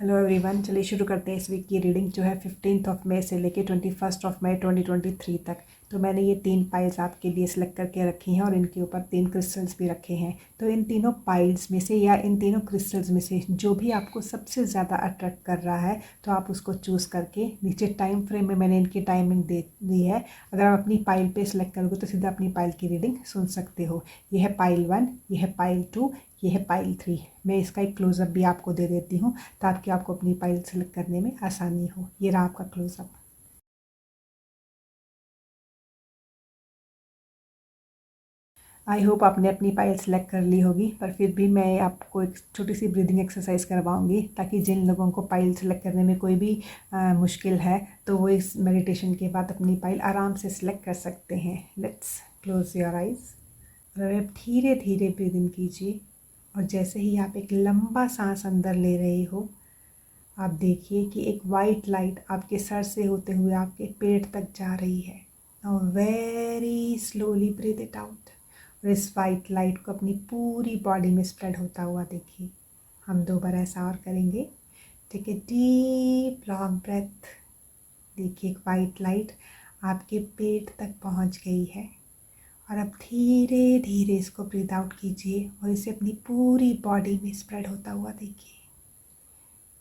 Hello everyone, चलिए शुरू करते हैं इस वीक की रीडिंग जो है 15 मई से लेके 21 मई 2023 तक। तो मैंने ये 3 पाइल्स आपके लिए सिलेक्ट करके रखी हैं और इनके ऊपर 3 क्रिस्टल्स भी रखे हैं। तो इन तीनों पाइल्स में से या इन तीनों क्रिस्टल्स में से जो भी आपको सबसे ज़्यादा अट्रैक्ट कर रहा है तो आप उसको चूज़ करके नीचे टाइम फ्रेम में मैंने इनकी टाइमिंग दे दी है। अगर आप अपनी पाइल पे सिलेक्ट करोगे तो सीधा अपनी पाइल की रीडिंग सुन सकते हो। ये है पाइल 1, ये है पाइल 2, ये है पाइल 3। मैं इसका एक क्लोज़अप भी आपको दे देती हूँ ताकि आपको अपनी पाइल सेलेक्ट करने में आसानी हो। ये रहा आपका क्लोज़अप। आई होप आपने अपनी पाइल सेलेक्ट कर ली होगी, पर फिर भी मैं आपको एक छोटी सी ब्रीदिंग एक्सरसाइज करवाऊंगी ताकि जिन लोगों को पाइल सेलेक्ट करने में कोई भी मुश्किल है तो वो इस मेडिटेशन के बाद अपनी पाइल आराम से सिलेक्ट कर सकते हैं। लेट्स क्लोज योर आइज़ और अब धीरे धीरे ब्रीदिंग कीजिए। और जैसे ही आप एक लंबा सांस अंदर ले रहे हो, आप देखिए कि एक वाइट लाइट आपके सर से होते हुए आपके पेट तक जा रही है। Now very slowly breathe it out और इस वाइट लाइट को अपनी पूरी बॉडी में स्प्रेड होता हुआ देखिए। हम 2 बार ऐसा और करेंगे। Take a deep long breath. देखिए एक वाइट लाइट आपके पेट तक पहुंच गई है और अब धीरे धीरे इसको ब्रीथ आउट कीजिए और इसे अपनी पूरी बॉडी में स्प्रेड होता हुआ देखिए।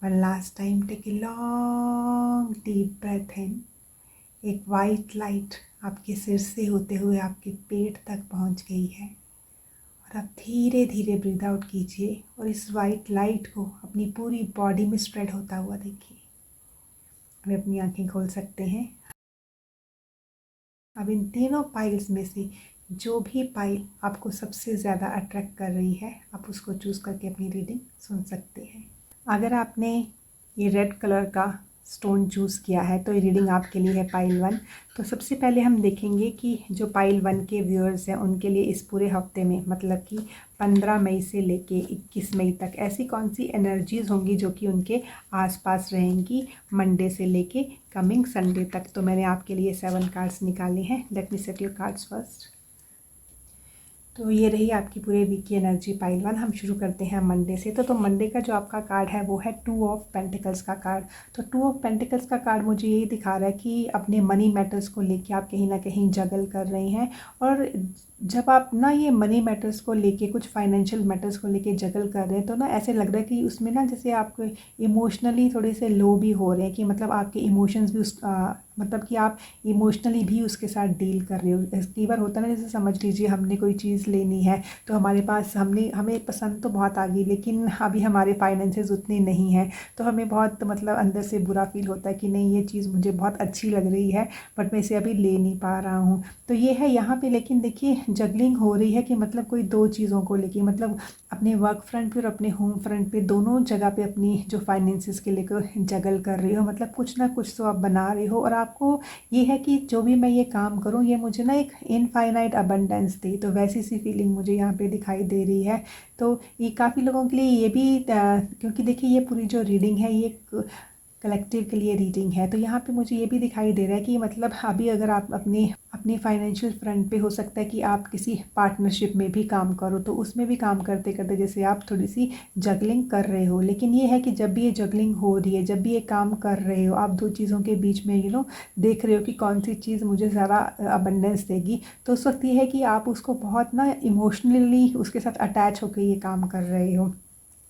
One last time, take a long deep breath in. एक वाइट लाइट आपके सिर से होते हुए आपके पेट तक पहुंच गई है और अब धीरे धीरे ब्रीथ आउट कीजिए और इस वाइट लाइट को अपनी पूरी बॉडी में स्प्रेड होता हुआ देखिए। अब अपनी आंखें खोल सकते हैं। अब इन तीनों पाइल्स में से जो भी पाइल आपको सबसे ज़्यादा अट्रैक्ट कर रही है आप उसको चूज़ करके अपनी रीडिंग सुन सकते हैं। अगर आपने ये रेड कलर का स्टोन चूज़ किया है तो ये रीडिंग आपके लिए है पाइल 1। तो सबसे पहले हम देखेंगे कि जो पाइल 1 के व्यूअर्स हैं उनके लिए इस पूरे हफ्ते में मतलब कि 15 मई से लेके 21 मई तक ऐसी कौन सी एनर्जीज़ होंगी जो कि उनके आसपास रहेंगी मंडे से लेके कमिंग संडे तक। तो मैंने आपके लिए 7 कार्ड्स निकाले हैं। Let me set your cards first. तो ये रही आपकी पूरे वीक की एनर्जी पाइल 1। हम शुरू करते हैं मंडे से। तो मंडे का जो आपका कार्ड है वो है 2 ऑफ पेंटिकल्स का कार्ड। तो 2 ऑफ पेंटिकल्स का कार्ड मुझे यही दिखा रहा है कि अपने मनी मैटर्स को लेके आप कहीं ना कहीं जगल कर रहे हैं। और जब आप ना ये मनी मैटर्स को लेके कुछ फाइनेंशियल मैटर्स को लेके जगल कर रहे हैं तो ना ऐसे लग रहा है कि उसमें ना जैसे आप इमोशनली थोड़े से लो भी हो रहे हैं कि मतलब आपके इमोशंस भी मतलब कि आप इमोशनली भी उसके साथ डील कर रहे हो। कई बार होता है ना, जैसे समझ लीजिए हमने कोई चीज़ लेनी है तो हमारे पास हमें पसंद तो बहुत आ गई लेकिन अभी हमारे फाइनेंसेस उतने नहीं हैं तो हमें बहुत मतलब अंदर से बुरा फील होता है कि नहीं ये चीज़ मुझे बहुत अच्छी लग रही है बट मैं इसे अभी ले नहीं पा रहा हूँ। तो ये है यहाँ पे। लेकिन देखिए जगलिंग हो रही है कि मतलब कोई 2 चीज़ों को लेके मतलब अपने वर्क फ्रंट पे और अपने होम फ्रंट पे दोनों जगह पे अपनी जो फाइनेंसेस के लेकर जगल कर रही हो। मतलब कुछ ना कुछ तो आप बना रहे हो और आपको ये है कि जो भी मैं ये काम करूँ ये मुझे ना एक इनफाइनाइट अबंडेंस दे। तो वैसी सी फीलिंग मुझे यहाँ पे दिखाई दे रही है। तो ये काफ़ी लोगों के लिए ये भी क्योंकि देखिए ये पूरी जो रीडिंग है ये कलेक्टिव के लिए रीडिंग है तो यहाँ पे मुझे ये भी दिखाई दे रहा है कि मतलब अभी अगर आप अपने फाइनेंशियल फ्रंट पे हो सकता है कि आप किसी पार्टनरशिप में भी काम करो तो उसमें भी काम करते करते जैसे आप थोड़ी सी जगलिंग कर रहे हो। लेकिन ये है कि जब भी ये जगलिंग हो रही है, जब भी ये काम कर रहे हो, आप 2 चीज़ों के बीच में देख रहे हो कि कौन सी चीज़ मुझे ज़्यादा अबंडेंस देगी। तो उस वक्त ये है कि आप उसको बहुत ना इमोशनली उसके साथ अटैच होकर ये काम कर रहे हो।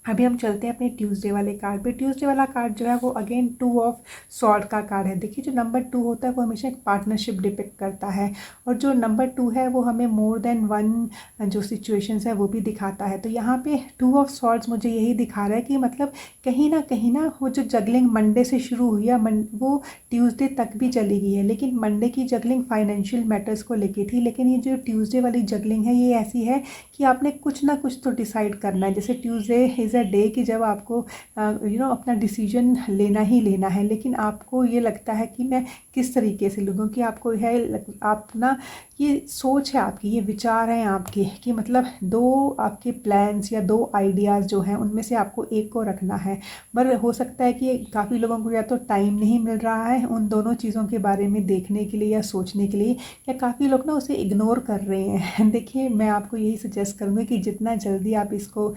अभी हम चलते हैं अपने ट्यूसडे वाले कार्ड पे। ट्यूसडे वाला कार्ड जो है वो अगेन 2 ऑफ सॉर्ड का कार्ड है। देखिए जो नंबर 2 होता है वो हमेशा एक पार्टनरशिप डिपिक्ट करता है और जो नंबर 2 है वो हमें मोर देन वन जो सिचुएशंस है वो भी दिखाता है। तो यहाँ पे 2 ऑफ सॉर्ड्स मुझे यही दिखा रहा है कि मतलब कहीं ना वो जो जगलिंग मंडे से शुरू हुई है वो ट्यूसडे तक भी चली गई है। लेकिन मंडे की जगलिंग फाइनेंशियल मैटर्स को लेके थी, लेकिन ये जो ट्यूसडे वाली जगलिंग है ये ऐसी है कि आपने कुछ ना कुछ तो डिसाइड करना है। जैसे ट्यूसडे इज़ अ डे कि जब आपको अपना डिसीजन लेना ही लेना है। लेकिन आपको ये लगता है कि मैं किस तरीके से लूँ, क्योंकि आपको है आप ना ये सोच है आपकी, ये विचार हैं आपके कि मतलब 2 आपके प्लान्स या 2 आइडियाज़ जो हैं उनमें से आपको एक को रखना है। पर हो सकता है कि काफ़ी लोगों को या तो टाइम नहीं मिल रहा है उन दोनों चीज़ों के बारे में देखने के लिए या सोचने के लिए, या काफ़ी लोग ना उसे इग्नोर कर रहे हैं। देखिए मैं आपको यही सजेस्ट करूँगी कि जितना जल्दी आप इसको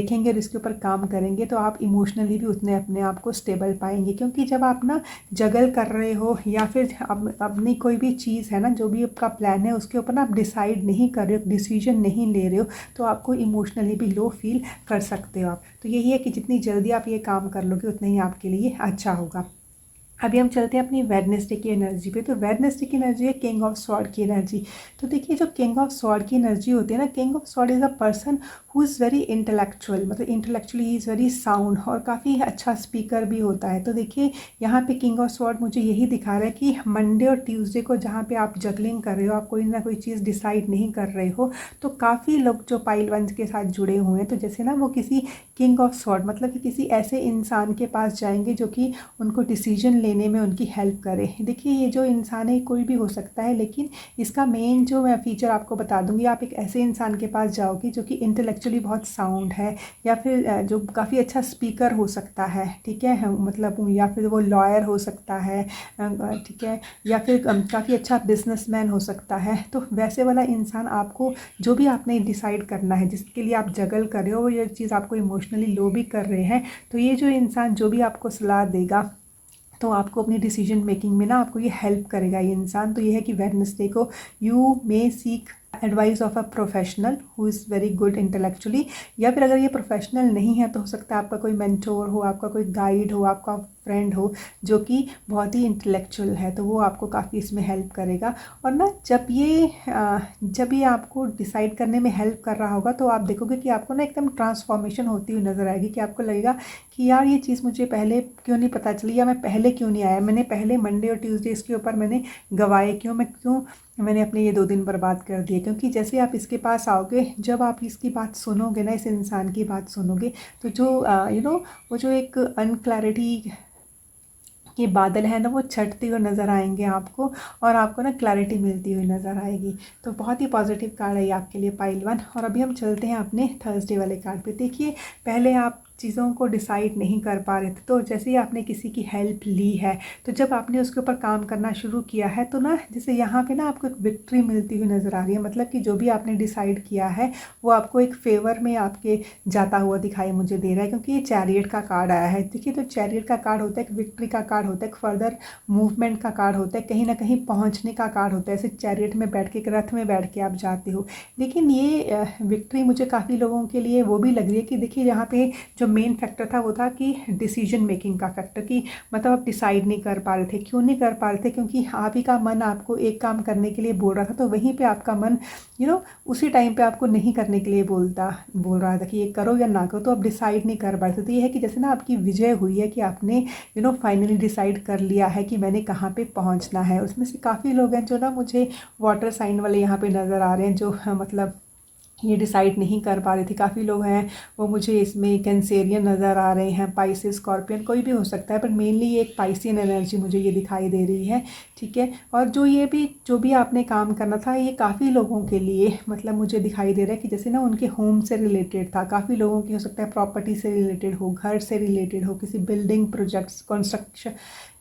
देखेंगे और इसके ऊपर काम करेंगे तो आप इमोशनली भी उतने अपने आप को स्टेबल पाएंगे। क्योंकि जब आप ना जगल कर रहे हो या फिर अपनी कोई भी चीज़ है ना, जो भी आपका प्लान है उसके ऊपर ना आप डिसाइड नहीं कर रहे हो, डिसीजन नहीं ले रहे हो, तो आपको इमोशनली भी लो फील कर सकते हो आप। तो यही है कि जितनी जल्दी आप ये काम कर लोगे उतना ही आपके लिए अच्छा होगा। अभी हम चलते हैं अपनी वेडनेसडे की एनर्जी पे। तो वेडनेसडे की एनर्जी है किंग ऑफ स्वॉर्ड की एनर्जी। तो देखिए जो किंग ऑफ स्वॉर्ड की एनर्जी होती है ना, king of sword is a person who is very intellectual, मतलब intellectually he is very sound और काफ़ी अच्छा स्पीकर भी होता है। तो देखिए यहाँ पे किंग ऑफ स्वॉर्ड मुझे यही दिखा रहा है कि मंडे और ट्यूसडे को जहाँ पे आप जगलिंग कर रहे हो, आप कोई ना कोई चीज़ डिसाइड नहीं कर रहे हो, तो काफ़ी लोग जो पाइल वंस के साथ जुड़े हुए हैं, तो जैसे ना वो किसी किंग ऑफ स्वॉर्ड मतलब कि किसी ऐसे इंसान के पास जाएंगे जो कि उनको डिसीजन लेने में उनकी हेल्प करे। देखिए ये जो इंसान है कोई भी हो सकता है, लेकिन इसका मेन जो मैं फीचर आपको बता दूंगी, आप एक ऐसे इंसान के पास जाओगे जो कि इंटेलेक्चुअली बहुत साउंड है या फिर जो काफ़ी अच्छा स्पीकर हो सकता है, ठीक है, मतलब या फिर वो लॉयर हो सकता है, ठीक है, या फिर काफ़ी अच्छा बिजनेसमैन हो सकता है। तो वैसे वाला इंसान आपको जो भी आपने डिसाइड करना है, जिसके लिए आप जगल कर रहे हो, ये चीज़ आपको इमोशनली लो भी कर रहे हैं, तो ये जो इंसान जो भी आपको सलाह देगा तो आपको अपनी डिसीजन मेकिंग में ना आपको ये हेल्प करेगा ये इंसान। तो ये है कि वेडनेसडे को you may seek advice of a professional who is very good intellectually, या फिर अगर ये प्रोफेशनल नहीं है तो हो सकता है आपका कोई मेंटोर हो, आपका कोई गाइड हो, आपका फ्रेंड हो जो कि बहुत ही इंटेलेक्चुअल है, तो वो आपको काफ़ी इसमें हेल्प करेगा। और ना जब ये आपको डिसाइड करने में हेल्प कर रहा होगा तो आप देखोगे कि आपको ना एकदम ट्रांसफॉर्मेशन होती हुई नज़र आएगी, कि आपको लगेगा कि यार ये चीज़ मुझे पहले क्यों नहीं पता चली, या मैं पहले क्यों नहीं आया, मैंने पहले मंडे और ट्यूसडे इसके ऊपर मैंने गवाए क्यों, मैंने अपने ये 2 दिन बर्बाद कर दिए। क्योंकि जैसे आप इसके पास आओगे, जब आप इसकी बात सुनोगे ना, इस इंसान की बात सुनोगे, तो जो वो जो एक अनक्लैरिटी के बादल है ना वो छटते हुए नज़र आएंगे आपको, और आपको ना क्लैरिटी मिलती हुई नज़र आएगी। तो बहुत ही पॉजिटिव कार्ड है ये आपके लिए पाइल वन। और अभी हम चलते हैं अपने थर्सडे वाले कार्ड पे। देखिए पहले आप चीज़ों को डिसाइड नहीं कर पा रहे थे, तो जैसे ही आपने किसी की हेल्प ली है, तो जब आपने उसके ऊपर काम करना शुरू किया है, तो ना जैसे यहाँ पे ना आपको एक विक्ट्री मिलती हुई नज़र आ रही है। मतलब कि जो भी आपने डिसाइड किया है वो आपको एक फेवर में आपके जाता हुआ दिखाई मुझे दे रहा है, क्योंकि ये चैरियट का कार्ड आया है। देखिए तो चैरियट का कार्ड होता है एक विक्ट्री का कार्ड होता है, एक फर्दर मूवमेंट का कार्ड होता है, कहीं ना कहीं पहुँचने का कार्ड होता है। ऐसे चैरियट में बैठ के, एक रथ में बैठ के आप जाते हो। लेकिन ये विक्ट्री मुझे काफ़ी लोगों के लिए वो भी लग रही है कि देखिए यहाँ पे जो मेन फैक्टर था वो था कि डिसीजन मेकिंग का फैक्टर, कि मतलब आप डिसाइड नहीं कर पा रहे थे। क्यों नहीं कर पा रहे थे? क्योंकि आप ही का मन आपको एक काम करने के लिए बोल रहा था, तो वहीं पे आपका मन उसी टाइम पे आपको नहीं करने के लिए बोल रहा था कि ये करो या ना करो, तो आप डिसाइड नहीं कर पा रहे थे। तो ये है कि जैसे ना आपकी विजय हुई है, कि आपने फाइनली डिसाइड कर लिया है कि मैंने कहाँ पे पहुँचना है। उसमें से काफ़ी लोग हैं जो ना मुझे वाटर साइन वाले यहाँ पे नज़र आ रहे हैं, जो मतलब ये डिसाइड नहीं कर पा रही थी। काफ़ी लोग हैं वो मुझे इसमें कैंसेरियन नज़र आ रहे हैं, पाइसेस, स्कॉर्पियन, कोई भी हो सकता है, पर मेनली ये एक पाइसियन एनर्जी मुझे ये दिखाई दे रही है, ठीक है। और जो भी आपने काम करना था, ये काफ़ी लोगों के लिए मतलब मुझे दिखाई दे रहा है कि जैसे ना उनके होम से रिलेटेड था। काफ़ी लोगों की हो सकता है प्रॉपर्टी से रिलेटेड हो, घर से रिलेटेड हो, किसी बिल्डिंग प्रोजेक्ट्स,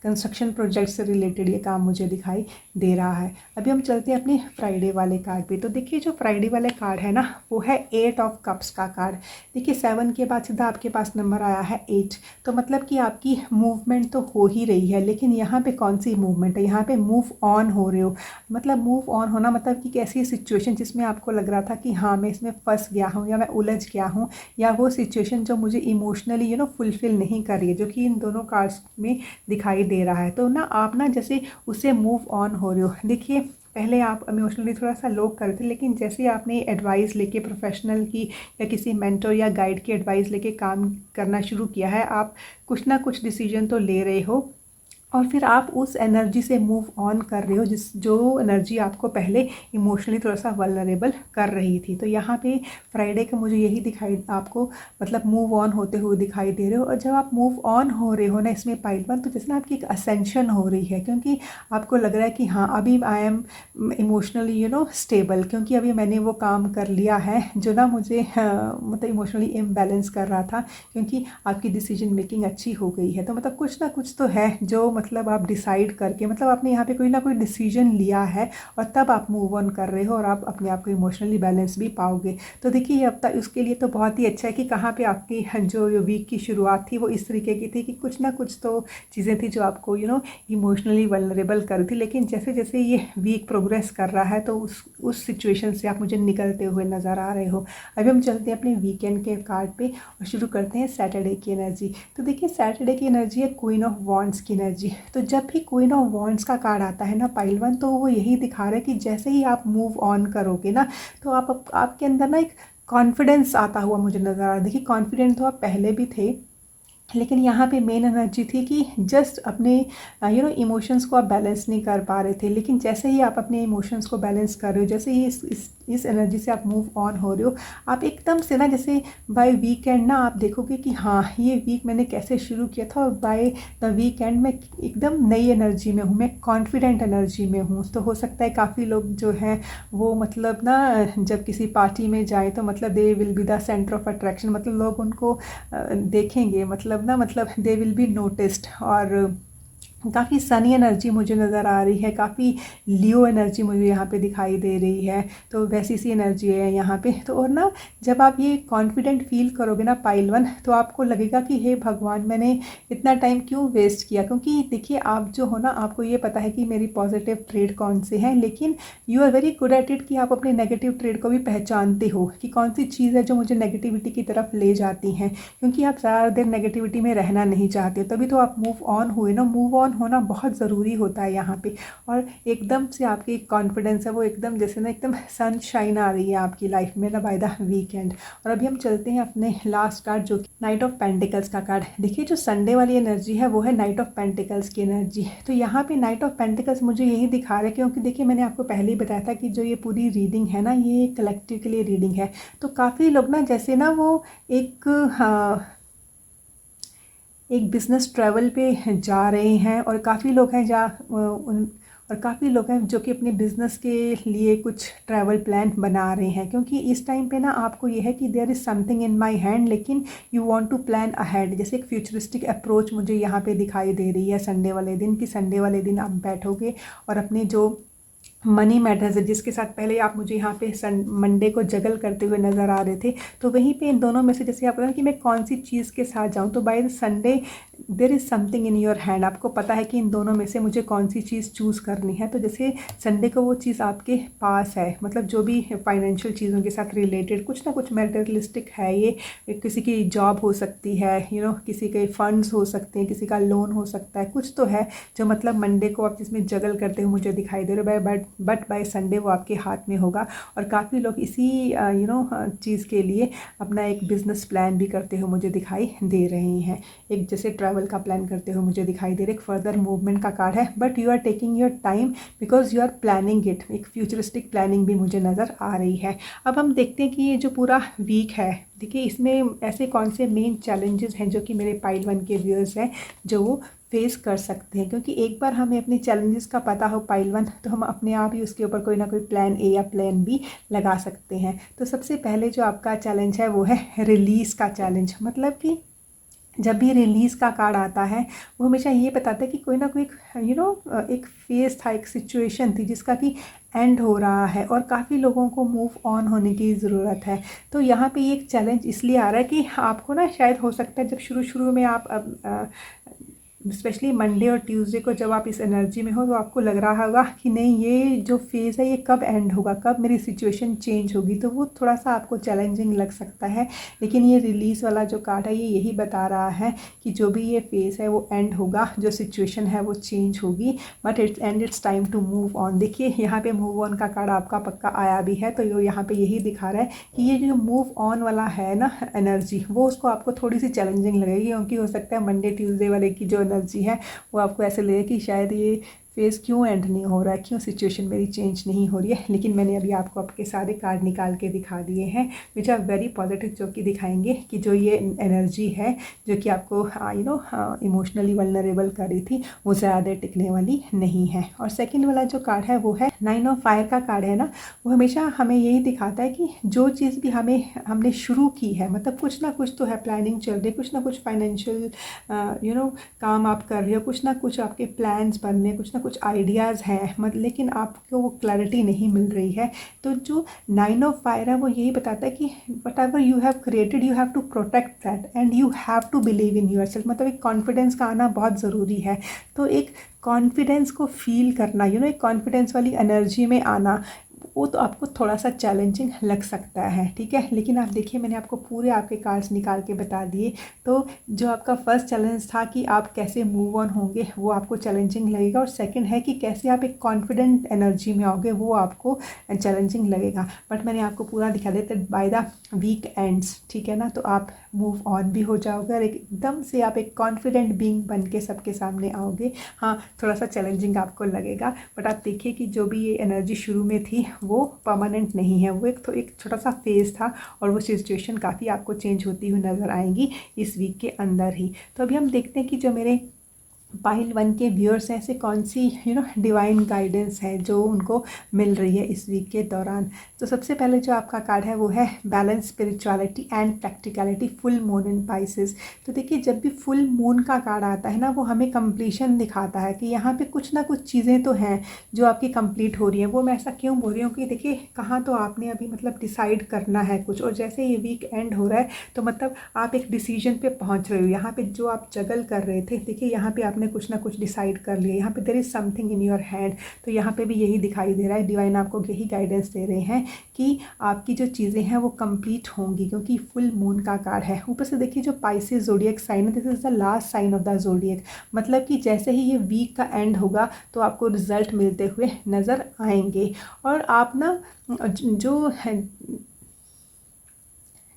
कंस्ट्रक्शन प्रोजेक्ट से रिलेटेड ये काम मुझे दिखाई दे रहा है। अभी हम चलते हैं अपने फ्राइडे वाले कार्ड पे। तो देखिए जो फ्राइडे वाले कार्ड है ना वो है 8 ऑफ कप्स का कार्ड। देखिए 7 के बाद सीधा आपके पास नंबर आया है 8, तो मतलब कि आपकी मूवमेंट तो हो ही रही है। लेकिन यहाँ पे कौन सी मूवमेंट है? यहाँ पे मूव ऑन हो रहे हो। मतलब मूव ऑन होना मतलब कि कैसी सिचुएशन जिसमें आपको लग रहा था कि हाँ मैं इसमें फंस गया हूँ या मैं उलझ गया हूँ, या वो सिचुएशन जो मुझे इमोशनली फुलफिल नहीं कर रही है, जो कि इन दोनों कार्ड्स में दिखाई दे रहा है। तो ना आप ना जैसे उससे मूव ऑन हो रहे हो। देखिए पहले आप इमोशनली थोड़ा सा लो कर थे, लेकिन जैसे आपने एडवाइस लेके प्रोफेशनल की या किसी मेंटर या गाइड की एडवाइस लेके काम करना शुरू किया है, आप कुछ ना कुछ डिसीजन तो ले रहे हो, और फिर आप उस एनर्जी से मूव ऑन कर रहे हो जो एनर्जी आपको पहले इमोशनली थोड़ा सा वल्नरेबल कर रही थी। तो यहाँ पे फ्राइडे का मुझे यही दिखाई, आपको मतलब मूव ऑन होते हुए दिखाई दे रहे हो। और जब आप मूव ऑन हो रहे हो ना इसमें पाइल वन, तो जैसे ना आपकी एक असेंशन हो रही है, क्योंकि आपको लग रहा है कि हाँ अभी आई एम इमोशनली स्टेबल, क्योंकि अभी मैंने वो काम कर लिया है जो ना मुझे मतलब इमोशनली इम्बैलेंस कर रहा था, क्योंकि आपकी डिसीजन मेकिंग अच्छी हो गई है। तो मतलब कुछ ना कुछ तो है जो मतलब आप डिसाइड करके, मतलब आपने यहाँ पे कोई ना कोई डिसीजन लिया है और तब आप मूव ऑन कर रहे हो और आप अपने आप को इमोशनली बैलेंस भी पाओगे। तो देखिए अब तक उसके लिए तो बहुत ही अच्छा है कि कहाँ पे आपकी जो वीक की शुरुआत थी वो इस तरीके की थी कि कुछ ना कुछ तो चीज़ें थी जो आपको इमोशनली वल्नरेबल कर थी, लेकिन जैसे जैसे ये वीक प्रोग्रेस कर रहा है तो उस सिचुएशन से आप मुझे निकलते हुए नज़र आ रहे हो। अभी हम चलते हैं अपने वीकेंड के कार्ड पे और शुरू करते हैं सैटरडे की एनर्जी। तो देखिए सैटरडे की एनर्जी है क्वीन ऑफ वॉन्ड्स की एनर्जी। तो जब भी क्वीन ऑफ वॉन्ड्स का कार्ड आता है ना पाइल वन, तो वो यही दिखा रहा है कि जैसे ही आप मूव ऑन करोगे ना तो आपके अंदर ना एक कॉन्फिडेंस आता हुआ मुझे नज़र आ रहा है। देखिए कॉन्फिडेंट तो आप पहले भी थे, लेकिन यहाँ पे मेन एनर्जी थी कि जस्ट अपने इमोशंस को आप बैलेंस नहीं कर पा रहे थे, लेकिन जैसे ही आप अपने इमोशंस को बैलेंस कर रहे हो, जैसे ही इस एनर्जी से आप मूव ऑन हो रहे हो, आप एकदम से ना जैसे बाय वीकेंड ना आप देखोगे कि हाँ ये वीक मैंने कैसे शुरू किया था और बाय द वीकेंड मैं एकदम नई एनर्जी में हूँ, मैं कॉन्फिडेंट एनर्जी में हूँ। तो हो सकता है काफ़ी लोग जो हैं वो मतलब ना जब किसी पार्टी में जाए तो मतलब they will be the centre of attraction, मतलब लोग उनको देखेंगे, मतलब दे विल बी नोटिस्ड। और काफ़ी सनी एनर्जी मुझे नज़र आ रही है, काफ़ी लियो एनर्जी मुझे यहाँ पे दिखाई दे रही है। तो वैसी सी एनर्जी है यहाँ पे। तो और ना जब आप ये कॉन्फिडेंट फील करोगे ना पाइल वन, तो आपको लगेगा कि हे भगवान मैंने इतना टाइम क्यों वेस्ट किया। क्योंकि देखिए आप जो हो ना, आपको ये पता है कि मेरी पॉजिटिव ट्रेड कौन से हैं, लेकिन you are very good at it कि आप अपने नेगेटिव ट्रेड को भी पहचानते हो कि कौन सी चीज़ है जो मुझे नेगेटिविटी की तरफ ले जाती हैं। क्योंकि आप ज़्यादा देर नेगेटिविटी में रहना नहीं चाहते, तभी तो आप मूव ऑन हुए ना। मूव ऑन होना बहुत ज़रूरी होता है यहाँ पे। और एकदम से आपकी कॉन्फिडेंस है वो एकदम जैसे ना एकदम सनशाइन आ रही है आपकी लाइफ में ना बाय द वीकेंड। और अभी हम चलते हैं अपने लास्ट कार्ड जो कि नाइट ऑफ पेंटिकल्स का कार्ड। देखिए जो संडे वाली एनर्जी है वो है नाइट ऑफ पेंटिकल्स की एनर्जी। तो यहाँ पे नाइट ऑफ पेंटिकल्स मुझे यही दिखा रहा है, क्योंकि देखिए मैंने आपको पहले ही बताया था कि जो ये पूरी रीडिंग है ना ये कलेक्टिव के लिए रीडिंग है। तो काफ़ी लोग ना जैसे ना वो एक बिज़नेस ट्रैवल पे जा रहे हैं, और काफ़ी लोग हैं और काफ़ी लोग हैं जो कि अपने बिज़नेस के लिए कुछ ट्रैवल प्लान बना रहे हैं। क्योंकि इस टाइम पे ना आपको यह है कि there is something in my hand, लेकिन you want to plan ahead. जैसे एक फ्यूचरिस्टिक अप्रोच मुझे यहाँ पे दिखाई दे रही है संडे वाले दिन, कि संडे वाले दिन आप बैठोगे और अपने जो मनी मैटर्स है जिसके साथ पहले आप मुझे यहाँ पे मंडे को जगल करते हुए नज़र आ रहे थे, तो वहीं पे इन दोनों में से जैसे आप बोला कि मैं कौन सी चीज़ के साथ जाऊँ, तो by Sunday there is something in your hand. आपको पता है कि इन दोनों में से मुझे कौन सी चीज़ चूज़ करनी है। तो जैसे संडे को वो चीज़ आपके पास है, मतलब जो भी फाइनेंशियल चीज़ों के साथ रिलेटेड कुछ ना कुछ मैटेरियलिस्टिक है, ये किसी की जॉब हो सकती है, किसी के फंड्स हो सकते हैं, किसी का लोन हो सकता है, कुछ तो है जो मतलब मंडे को आप जिसमें जगल करते हुए मुझे दिखाई दे रहे हो। बट बाय संडे वो आपके हाथ में होगा। और काफ़ी लोग इसी चीज़ के लिए अपना एक बिज़नेस प्लान भी करते हुए मुझे दिखाई दे रहे हैं। एक जैसे ट्रैवल का प्लान करते हुए मुझे दिखाई दे रहा है। एक फर्दर मूवमेंट का कार्ड है, but you are taking your time because you are planning it. एक फ्यूचरिस्टिक प्लानिंग भी मुझे नज़र आ रही है। अब हम देखते हैं कि ये जो पूरा वीक है, देखिए इसमें ऐसे कौन से मेन चैलेंजेस हैं जो कि मेरे पाइल वन के व्यूअर्स हैं जो वो फेस कर सकते हैं। क्योंकि एक बार हमें अपने चैलेंजेस का पता हो पाइल वन, तो हम अपने आप ही उसके ऊपर कोई ना कोई प्लान ए या प्लान बी लगा सकते हैं। तो सबसे पहले जो आपका चैलेंज है वो है रिलीज़ का चैलेंज। मतलब कि जब भी रिलीज़ का कार्ड आता है वो हमेशा ये बताता है कि कोई ना कोई एक फेज़ था, एक सिचुएशन थी जिसका कि एंड हो रहा है और काफ़ी लोगों को मूव ऑन होने की ज़रूरत है। तो यहाँ पे ये एक चैलेंज इसलिए आ रहा है कि आपको ना शायद हो सकता है जब शुरू में आप स्पेशली मंडे और ट्यूसडे को जब आप इस एनर्जी में हो तो आपको लग रहा होगा कि नहीं ये जो फेज़ है ये कब एंड होगा, कब मेरी सिचुएशन चेंज होगी। तो वो थोड़ा सा आपको चैलेंजिंग लग सकता है। लेकिन ये रिलीज़ वाला जो कार्ड है ये यही बता रहा है कि जो भी ये फेज़ है वो एंड होगा, जो सिचुएशन है वो चेंज होगी, but it's time to move on. देखिए यहाँ पे मूव ऑन का कार्ड आपका पक्का आया भी है, तो यहाँ पे यही दिखा रहा है कि ये जो मूव ऑन वाला है ना एनर्जी, वो उसको आपको थोड़ी सी चैलेंजिंग लगेगी। क्योंकि हो सकता है मंडे ट्यूसडे वाले की जो एनर्जी है वो आपको ऐसे लगे कि शायद ये फेज़ क्यों एंड नहीं हो रहा है, क्यों सिचुएशन मेरी चेंज नहीं हो रही है। लेकिन मैंने अभी आपको आपके सारे कार्ड निकाल के दिखा दिए हैं विच आर वेरी पॉजिटिव, जो कि दिखाएंगे कि जो ये एनर्जी है जो कि आपको इमोशनली वल्नरेबल कर रही थी वो ज़्यादा टिकने वाली नहीं है। और सेकेंड वाला जो कार्ड है वो है 9 ऑफ फायर का कार्ड है ना, वो हमेशा हमें यही दिखाता है कि जो चीज़ भी हमने शुरू की है, मतलब कुछ ना कुछ तो है, प्लानिंग चल रही है, कुछ ना कुछ फाइनेंशियल काम आप कर रहे हो, कुछ ना कुछ आपके प्लान्स बन रहे हैं, कुछ ना कुछ आइडियाज़ हैं, मतलब लेकिन आपको वो क्लैरिटी नहीं मिल रही है। तो जो 9 ऑफ फायर है वो यही बताता है कि whatever you have created you have to protect that and you have to believe in yourself. मतलब एक कॉन्फिडेंस का आना बहुत ज़रूरी है। तो एक कॉन्फिडेंस को फील करना, एक कॉन्फिडेंस वाली एनर्जी में आना, वो तो आपको थोड़ा सा चैलेंजिंग लग सकता है, ठीक है। लेकिन आप देखिए मैंने आपको पूरे आपके कार्ड्स निकाल के बता दिए। तो जो आपका फर्स्ट चैलेंज था कि आप कैसे मूव ऑन होंगे वो आपको चैलेंजिंग लगेगा, और सेकंड है कि कैसे आप एक कॉन्फिडेंट एनर्जी में आओगे वो आपको चैलेंजिंग लगेगा। बट मैंने आपको पूरा दिखा दिया that by the weekends, ठीक है ना, तो आप मूव ऑन भी हो जाओगे और एकदम से आप एक कॉन्फिडेंट बीइंग बन के सबके सामने आओगे। हाँ, थोड़ा सा चैलेंजिंग आपको लगेगा, बट आप देखिए कि जो भी ये एनर्जी शुरू में थी वो परमानेंट नहीं है, वो एक छोटा सा फेज़ था, और वो सिचुएशन काफ़ी आपको चेंज होती हुई नज़र आएंगी इस वीक के अंदर ही। तो अभी हम देखते हैं कि जो मेरे पाइल 1 के व्यूअर्स हैं ऐसे कौन सी डिवाइन गाइडेंस है जो उनको मिल रही है इस वीक के दौरान। तो सबसे पहले जो आपका कार्ड है वो है balance spirituality and practicality, full moon in Pisces. तो देखिए जब भी फुल मून का कार्ड आता है ना वो हमें कंप्लीशन दिखाता है कि यहाँ पे कुछ ना कुछ चीज़ें तो हैं जो आपकी कंप्लीट हो रही हैं। वो मैं ऐसा क्यों बोल रही हूँ कि देखिए कहाँ तो आपने अभी मतलब डिसाइड करना है कुछ, और जैसे ये वीक एंड हो रहा है तो मतलब आप एक डिसीजन पे पहुँच रहे हो। यहाँ पे जो आप जगल कर रहे थे, देखिए यहाँ पे आपने कुछ ना कुछ डिसाइड कर लिया, यहाँ पे there is something in your hand. तो यहाँ पे भी यही दिखाई दे रहा है, डिवाइन आपको यही गाइडेंस दे रहे हैं कि आपकी जो चीज़ें हैं वो कंप्लीट होंगी, क्योंकि फुल मून का कार्ड है। ऊपर से देखिए जो पाइसेस ज़ोडिएक साइन है, this is the last sign of the zodiac, मतलब कि जैसे ही ये वीक का एंड होगा तो आपको रिजल्ट मिलते हुए नज़र आएंगे। और आप ना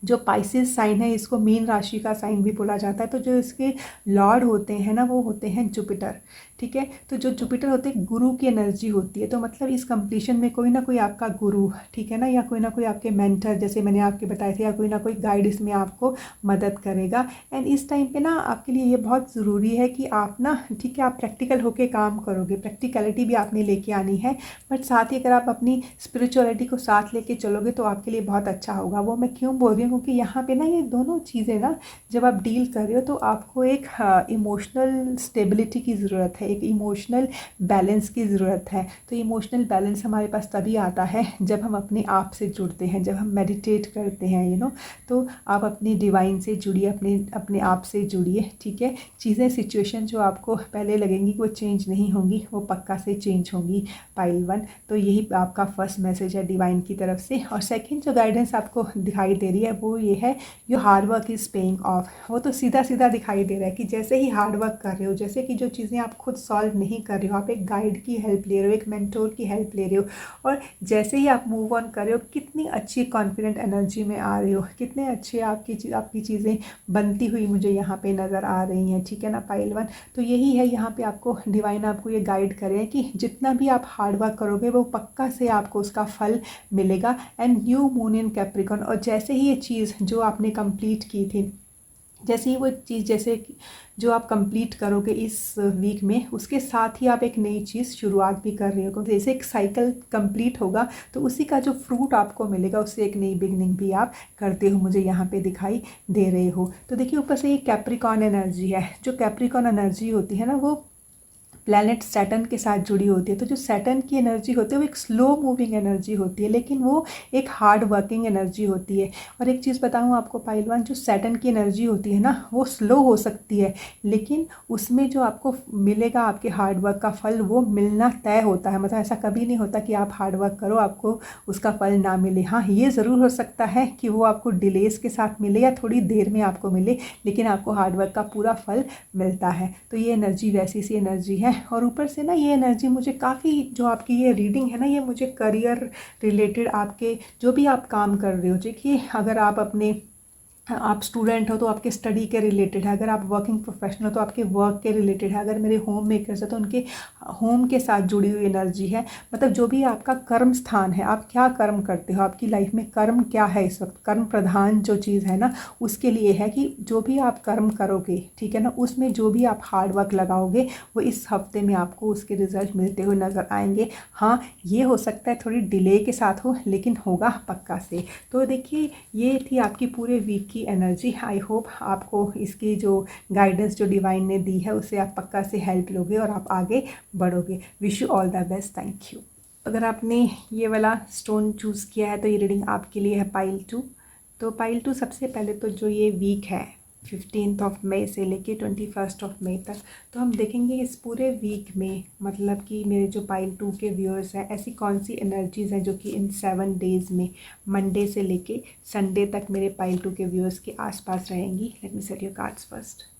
जो पाइसेस साइन है इसको मीन राशि का साइन भी बोला जाता है। तो जो इसके लॉर्ड होते हैं ना वो होते हैं जुपिटर, ठीक है। तो जो जुपिटर होते हैं गुरु की एनर्जी होती है, तो मतलब इस कंप्लीशन में कोई ना कोई आपका गुरु, ठीक है ना, या कोई ना कोई आपके मेंटर जैसे मैंने आपके बताए थे, या कोई ना कोई गाइड इसमें आपको मदद करेगा। एंड इस टाइम पे ना आपके लिए ये बहुत ज़रूरी है कि आप ना, ठीक है, आप प्रैक्टिकल होके काम करोगे, प्रैक्टिकलिटी भी आपने लेके आनी है, बट साथ ही अगर आप अपनी स्पिरिचुअलिटी को साथ लेके चलोगे तो आपके लिए बहुत अच्छा होगा। वो मैं क्यों बोल रही हूँ क्योंकि यहाँ पे ना ये दोनों चीज़ें ना जब आप डील कर रहे हो तो आपको एक इमोशनल स्टेबिलिटी की ज़रूरत है, एक इमोशनल बैलेंस की ज़रूरत है। तो इमोशनल बैलेंस हमारे पास तभी आता है जब हम अपने आप से जुड़ते हैं, जब हम मेडिटेट करते हैं, तो आप अपनी डिवाइन से जुड़िए, अपने आप से जुड़िए, ठीक है। चीज़ें सिचुएशन जो आपको पहले लगेंगी कि वो चेंज नहीं होंगी वो पक्का से चेंज होंगी पाइल 1। तो यही आपका फर्स्ट मैसेज है डिवाइन की तरफ से। और सेकंड जो गाइडेंस आपको दिखाई दे रही है वो ये है, your hard work is paying off. वो तो सीधा सीधा दिखाई दे रहा है कि जैसे ही हार्ड वर्क कर रहे हो, जैसे कि जो चीज़ें आप खुद सॉल्व नहीं कर रहे हो, आप एक गाइड की हेल्प ले रहे हो, एक मेंटोर की हेल्प ले रहे हो, और जैसे ही आप मूव ऑन कर रहे हो कितनी अच्छी कॉन्फिडेंट एनर्जी में आ रहे हो, कितने अच्छे आपकी चीज़ें बनती हुई मुझे यहाँ पे नज़र आ रही हैं, ठीक है ना पाइल 1। तो यही है यहाँ पे आपको डिवाइन आपको ये गाइड करें कि जितना भी आप हार्ड वर्क करोगे वो पक्का से आपको उसका फल मिलेगा। And new moon in Capricorn, और जैसे ही ये चीज़ जो आपने कंप्लीट की थी, जैसे ही वो चीज़ जैसे जो आप कंप्लीट करोगे इस वीक में, उसके साथ ही आप एक नई चीज़ शुरुआत भी कर रहे हो। जैसे एक साइकिल कंप्लीट होगा तो उसी का जो फ्रूट आपको मिलेगा उससे एक नई बिगनिंग भी आप करते हो, मुझे यहाँ पे दिखाई दे रहे हो। तो देखिए ऊपर से ये कैप्रिकॉन एनर्जी है, जो कैप्रिकॉन एनर्जी होती है ना वो प्लैनेट सैटर्न के साथ जुड़ी होती है। तो जो सैटर्न की एनर्जी होती है वो एक स्लो मूविंग एनर्जी होती है, लेकिन वो एक हार्ड वर्किंग एनर्जी होती है। और एक चीज़ बताऊँ आपको पाइल 1, जो सैटर्न की एनर्जी होती है ना वो स्लो हो सकती है, लेकिन उसमें जो आपको मिलेगा आपके हार्ड वर्क का फल वो मिलना तय होता है। मतलब ऐसा कभी नहीं होता कि आप हार्ड वर्क करो आपको उसका फल ना मिले। हाँ, ये ज़रूर हो सकता है कि वो आपको डिलेस के साथ मिले या थोड़ी देर में आपको मिले, लेकिन आपको हार्ड वर्क का पूरा फल मिलता है। तो ये एनर्जी वैसी सी एनर्जी है। और ऊपर से ना ये एनर्जी मुझे काफ़ी, जो आपकी ये रीडिंग है ना ये मुझे करियर रिलेटेड, आपके जो भी आप काम कर रहे हो, देखिए अगर आप अपने आप स्टूडेंट हो तो आपके स्टडी के रिलेटेड है, अगर आप वर्किंग प्रोफेशनल हो तो आपके वर्क के रिलेटेड है, अगर मेरे होम मेकर्स है तो उनके होम के साथ जुड़ी हुई एनर्जी है। मतलब जो भी आपका कर्म स्थान है, आप क्या कर्म करते हो, आपकी लाइफ में कर्म क्या है इस वक्त, कर्म प्रधान जो चीज़ है ना, उसके लिए है कि जो भी आप कर्म करोगे, ठीक है ना, उसमें जो भी आप हार्ड वर्क लगाओगे वो इस हफ्ते में आपको उसके रिजल्ट मिलते हुए नज़र आएंगे। हाँ, ये हो सकता है थोड़ी डिले के साथ हो, लेकिन होगा पक्का से। तो देखिए, ये थी आपकी पूरे वीक की एनर्जी। आई होप आपको इसकी जो गाइडेंस जो डिवाइन ने दी है उससे आप पक्का से हेल्प लोगे और आप आगे बढ़ोगे। Wish you all the best. Thank you. अगर आपने ये वाला स्टोन चूज़ किया है तो ये रीडिंग आपके लिए है पाइल 2। तो पाइल 2, सबसे पहले तो जो ये वीक है 15 मई से लेके 21 मई तक, तो हम देखेंगे इस पूरे वीक में, मतलब कि मेरे जो पाइल 2 के व्यूअर्स हैं, ऐसी कौन सी एनर्जीज़ हैं जो कि इन 7 डेज़ में, मंडे से लेके संडे तक मेरे पाइल 2 के व्यूअर्स के आसपास रहेंगी। Let me set your cards first.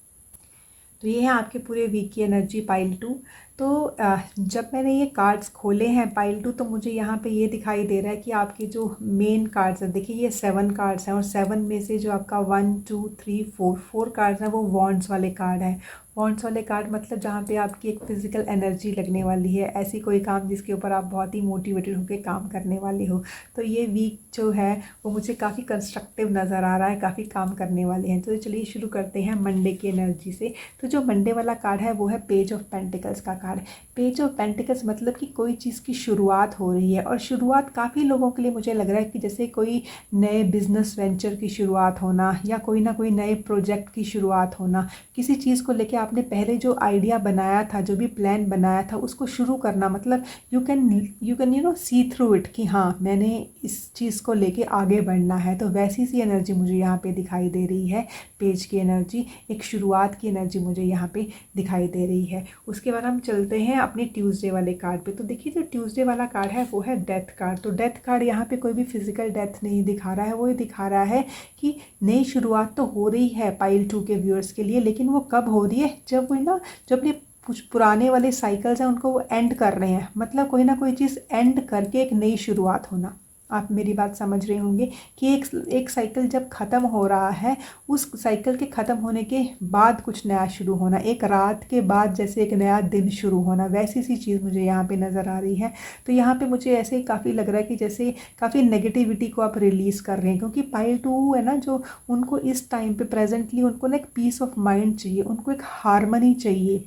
तो ये है आपके पूरे वीक की एनर्जी पाइल 2। तो जब मैंने ये कार्ड्स खोले हैं पाइल 2, तो मुझे यहाँ पे ये दिखाई दे रहा है कि आपके जो मेन कार्ड्स हैं, देखिए ये 7 कार्ड्स हैं और 7 में से जो आपका 1 2 3 4 कार्ड्स हैं वो वॉन्ड्स वाले कार्ड हैं। वॉन्ड्स वाले कार्ड मतलब जहाँ पे आपकी एक फिजिकल एनर्जी लगने वाली है, ऐसी कोई काम जिसके ऊपर आप बहुत ही मोटिवेटेड होकर काम करने वाले हो। तो ये वीक जो है वो मुझे काफ़ी कंस्ट्रक्टिव नज़र आ रहा है, काफ़ी काम करने वाले हैं। तो चलिए शुरू करते हैं मंडे की एनर्जी से। तो जो मंडे वाला कार्ड है वो है पेज ऑफ पेंटिकल्स का कार्ड। पेज ऑफ पेंटिकल्स मतलब कि कोई चीज़ की शुरुआत हो रही है, और शुरुआत काफ़ी लोगों के लिए मुझे लग रहा है कि जैसे कोई नए बिजनेस वेंचर की शुरुआत होना, या कोई ना कोई नए प्रोजेक्ट की शुरुआत होना, किसी चीज़ को लेके आपने पहले जो आइडिया बनाया था, जो भी प्लान बनाया था, उसको शुरू करना। मतलब you can see through it कि हाँ, मैंने इस चीज़ को लेके आगे बढ़ना है। तो वैसी सी एनर्जी मुझे यहाँ पे दिखाई दे रही है। पेज की एनर्जी, एक शुरुआत की एनर्जी मुझे यहाँ पे दिखाई दे रही है। उसके बाद हम चलते हैं अपने ट्यूसडे वाले कार्ड पे। तो देखिए, जो ट्यूसडे वाला कार्ड है वो है डेथ कार्ड। तो डेथ कार्ड यहाँ पे कोई भी फिजिकल डेथ नहीं दिखा रहा है, वो ये दिखा रहा है कि नई शुरुआत तो हो रही है पाइल 2 के व्यूअर्स के लिए, लेकिन वो कब हो रही है, जब वो ना, जब अपने कुछ पुराने वाले साइकिल्स हैं उनको वो एंड कर रहे हैं। मतलब कोई ना कोई चीज़ एंड करके एक नई शुरुआत होना। आप मेरी बात समझ रहे होंगे कि एक साइकिल जब ख़त्म हो रहा है, उस साइकिल के ख़त्म होने के बाद कुछ नया शुरू होना, एक रात के बाद जैसे एक नया दिन शुरू होना, वैसी सी चीज़ मुझे यहाँ पे नज़र आ रही है। तो यहाँ पे मुझे ऐसे ही काफ़ी लग रहा है कि जैसे काफ़ी नेगेटिविटी को आप रिलीज़ कर रहे हैं, क्योंकि पाइल 2 है ना, जो उनको इस टाइम पे प्रेजेंटली उनको ना एक पीस ऑफ माइंड चाहिए, उनको एक हारमनी चाहिए।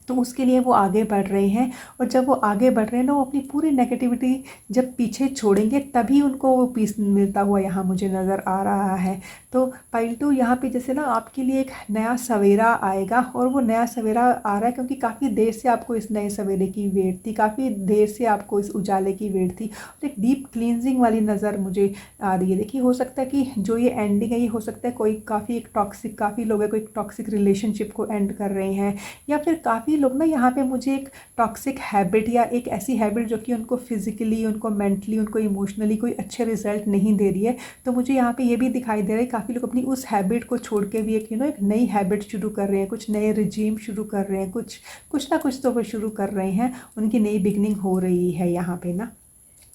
तो उसके लिए वो आगे बढ़ रहे हैं, और जब वो आगे बढ़ रहे हैं ना, वो अपनी पूरी नेगेटिविटी जब पीछे छोड़ेंगे तभी उनको वो पीस मिलता हुआ यहाँ मुझे नज़र आ रहा है। तो पाइल 2 यहाँ पे जैसे ना आपके लिए एक नया सवेरा आएगा, और वो नया सवेरा आ रहा है क्योंकि काफ़ी देर से आपको इस नए सवेरे की वेट थी, काफ़ी देर से आपको इस उजाले की वेट थी। और एक डीप क्लींजिंग वाली नज़र मुझे आ रही है। देखिए, हो सकता है कि जो ये एंडिंग है, ये हो सकता है कोई काफ़ी एक टॉक्सिक, काफ़ी लोग हैं कोई टॉक्सिक रिलेशनशिप को एंड कर रहे हैं, या फिर काफ़ी लोग ना यहाँ पे मुझे एक टॉक्सिक हैबिट, या एक ऐसी हैबिट जो कि उनको फिजिकली, उनको मेंटली, उनको इमोशनली कोई अच्छे रिजल्ट नहीं दे रही है। तो मुझे यहाँ पे ये भी दिखाई दे रहा है काफ़ी लोग अपनी उस हैबिट को छोड़ के भी एक एक नई हैबिट शुरू कर रहे हैं, कुछ नए रिजीम शुरू कर रहे हैं, कुछ ना कुछ तो वो शुरू कर रहे हैं, उनकी नई बिगनिंग हो रही है यहाँ पे ना,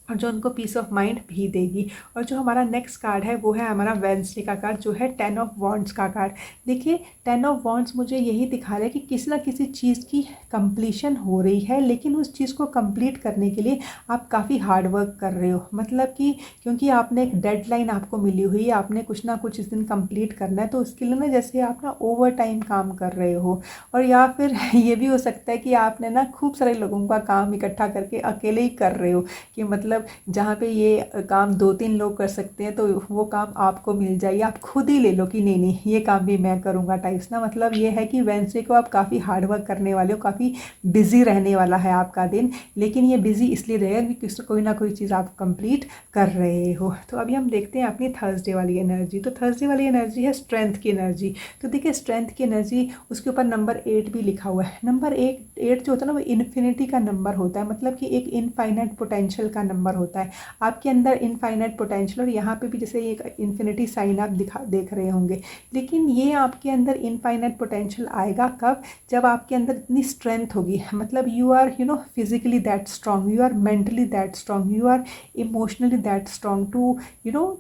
और जो उनको पीस ऑफ माइंड भी देगी। और जो हमारा नेक्स्ट कार्ड है वो है हमारा वेंसडे का कार्ड, जो है 10 ऑफ वॉन्ड्स का कार्ड। देखिए, 10 ऑफ वॉन्ड्स मुझे यही दिखा रहा है कि किसी ना किसी चीज़ की कंप्लीशन हो रही है, लेकिन उस चीज़ को कंप्लीट करने के लिए आप काफ़ी हार्ड वर्क कर रहे हो। मतलब कि क्योंकि आपने एक डेडलाइन आपको मिली हुई है, आपने कुछ ना कुछ इस दिन कंप्लीट करना है, तो उसके लिए ना जैसे आप ना ओवर टाइम काम कर रहे हो। और या फिर ये भी हो सकता है कि आपने ना खूब सारे लोगों का काम इकट्ठा करके अकेले ही कर रहे हो, कि मतलब जहाँ पे ये काम 2-3 लोग कर सकते हैं, तो वो काम आपको मिल जाए, आप खुद ही ले लो कि नहीं नहीं ये काम भी मैं करूँगा टाइप्स ना। मतलब ये है कि वेंसडे को आप काफ़ी हार्ड वर्क करने वाले हो, काफ़ी बिजी रहने वाला है आपका दिन, लेकिन ये बिजी इसलिए रहेगा कि कोई ना कोई चीज़ आप कंप्लीट कर रहे हो। तो अभी हम देखते हैं अपनी थर्सडे वाली एनर्जी। तो थर्सडे वाली एनर्जी है स्ट्रेंथ की एनर्जी। तो देखिए, स्ट्रेंथ की एनर्जी, उसके ऊपर नंबर 8 भी लिखा हुआ है। नंबर 8 जो होता है ना, वो इन्फिनिटी का नंबर होता है, मतलब कि एक इनफाइनाइट पोटेंशियल का नंबर होता है। आपके अंदर इनफाइनाइट पोटेंशियल, और यहाँ पे भी जैसे एक इन्फिनिटी साइन आप देख रहे होंगे, लेकिन ये आपके अंदर इनफाइनाइट पोटेंशियल आएगा कब, जब आपके अंदर इतनी स्ट्रेंथ होगी। मतलब you are physically that strong, you are mentally that strong, you are emotionally that strong to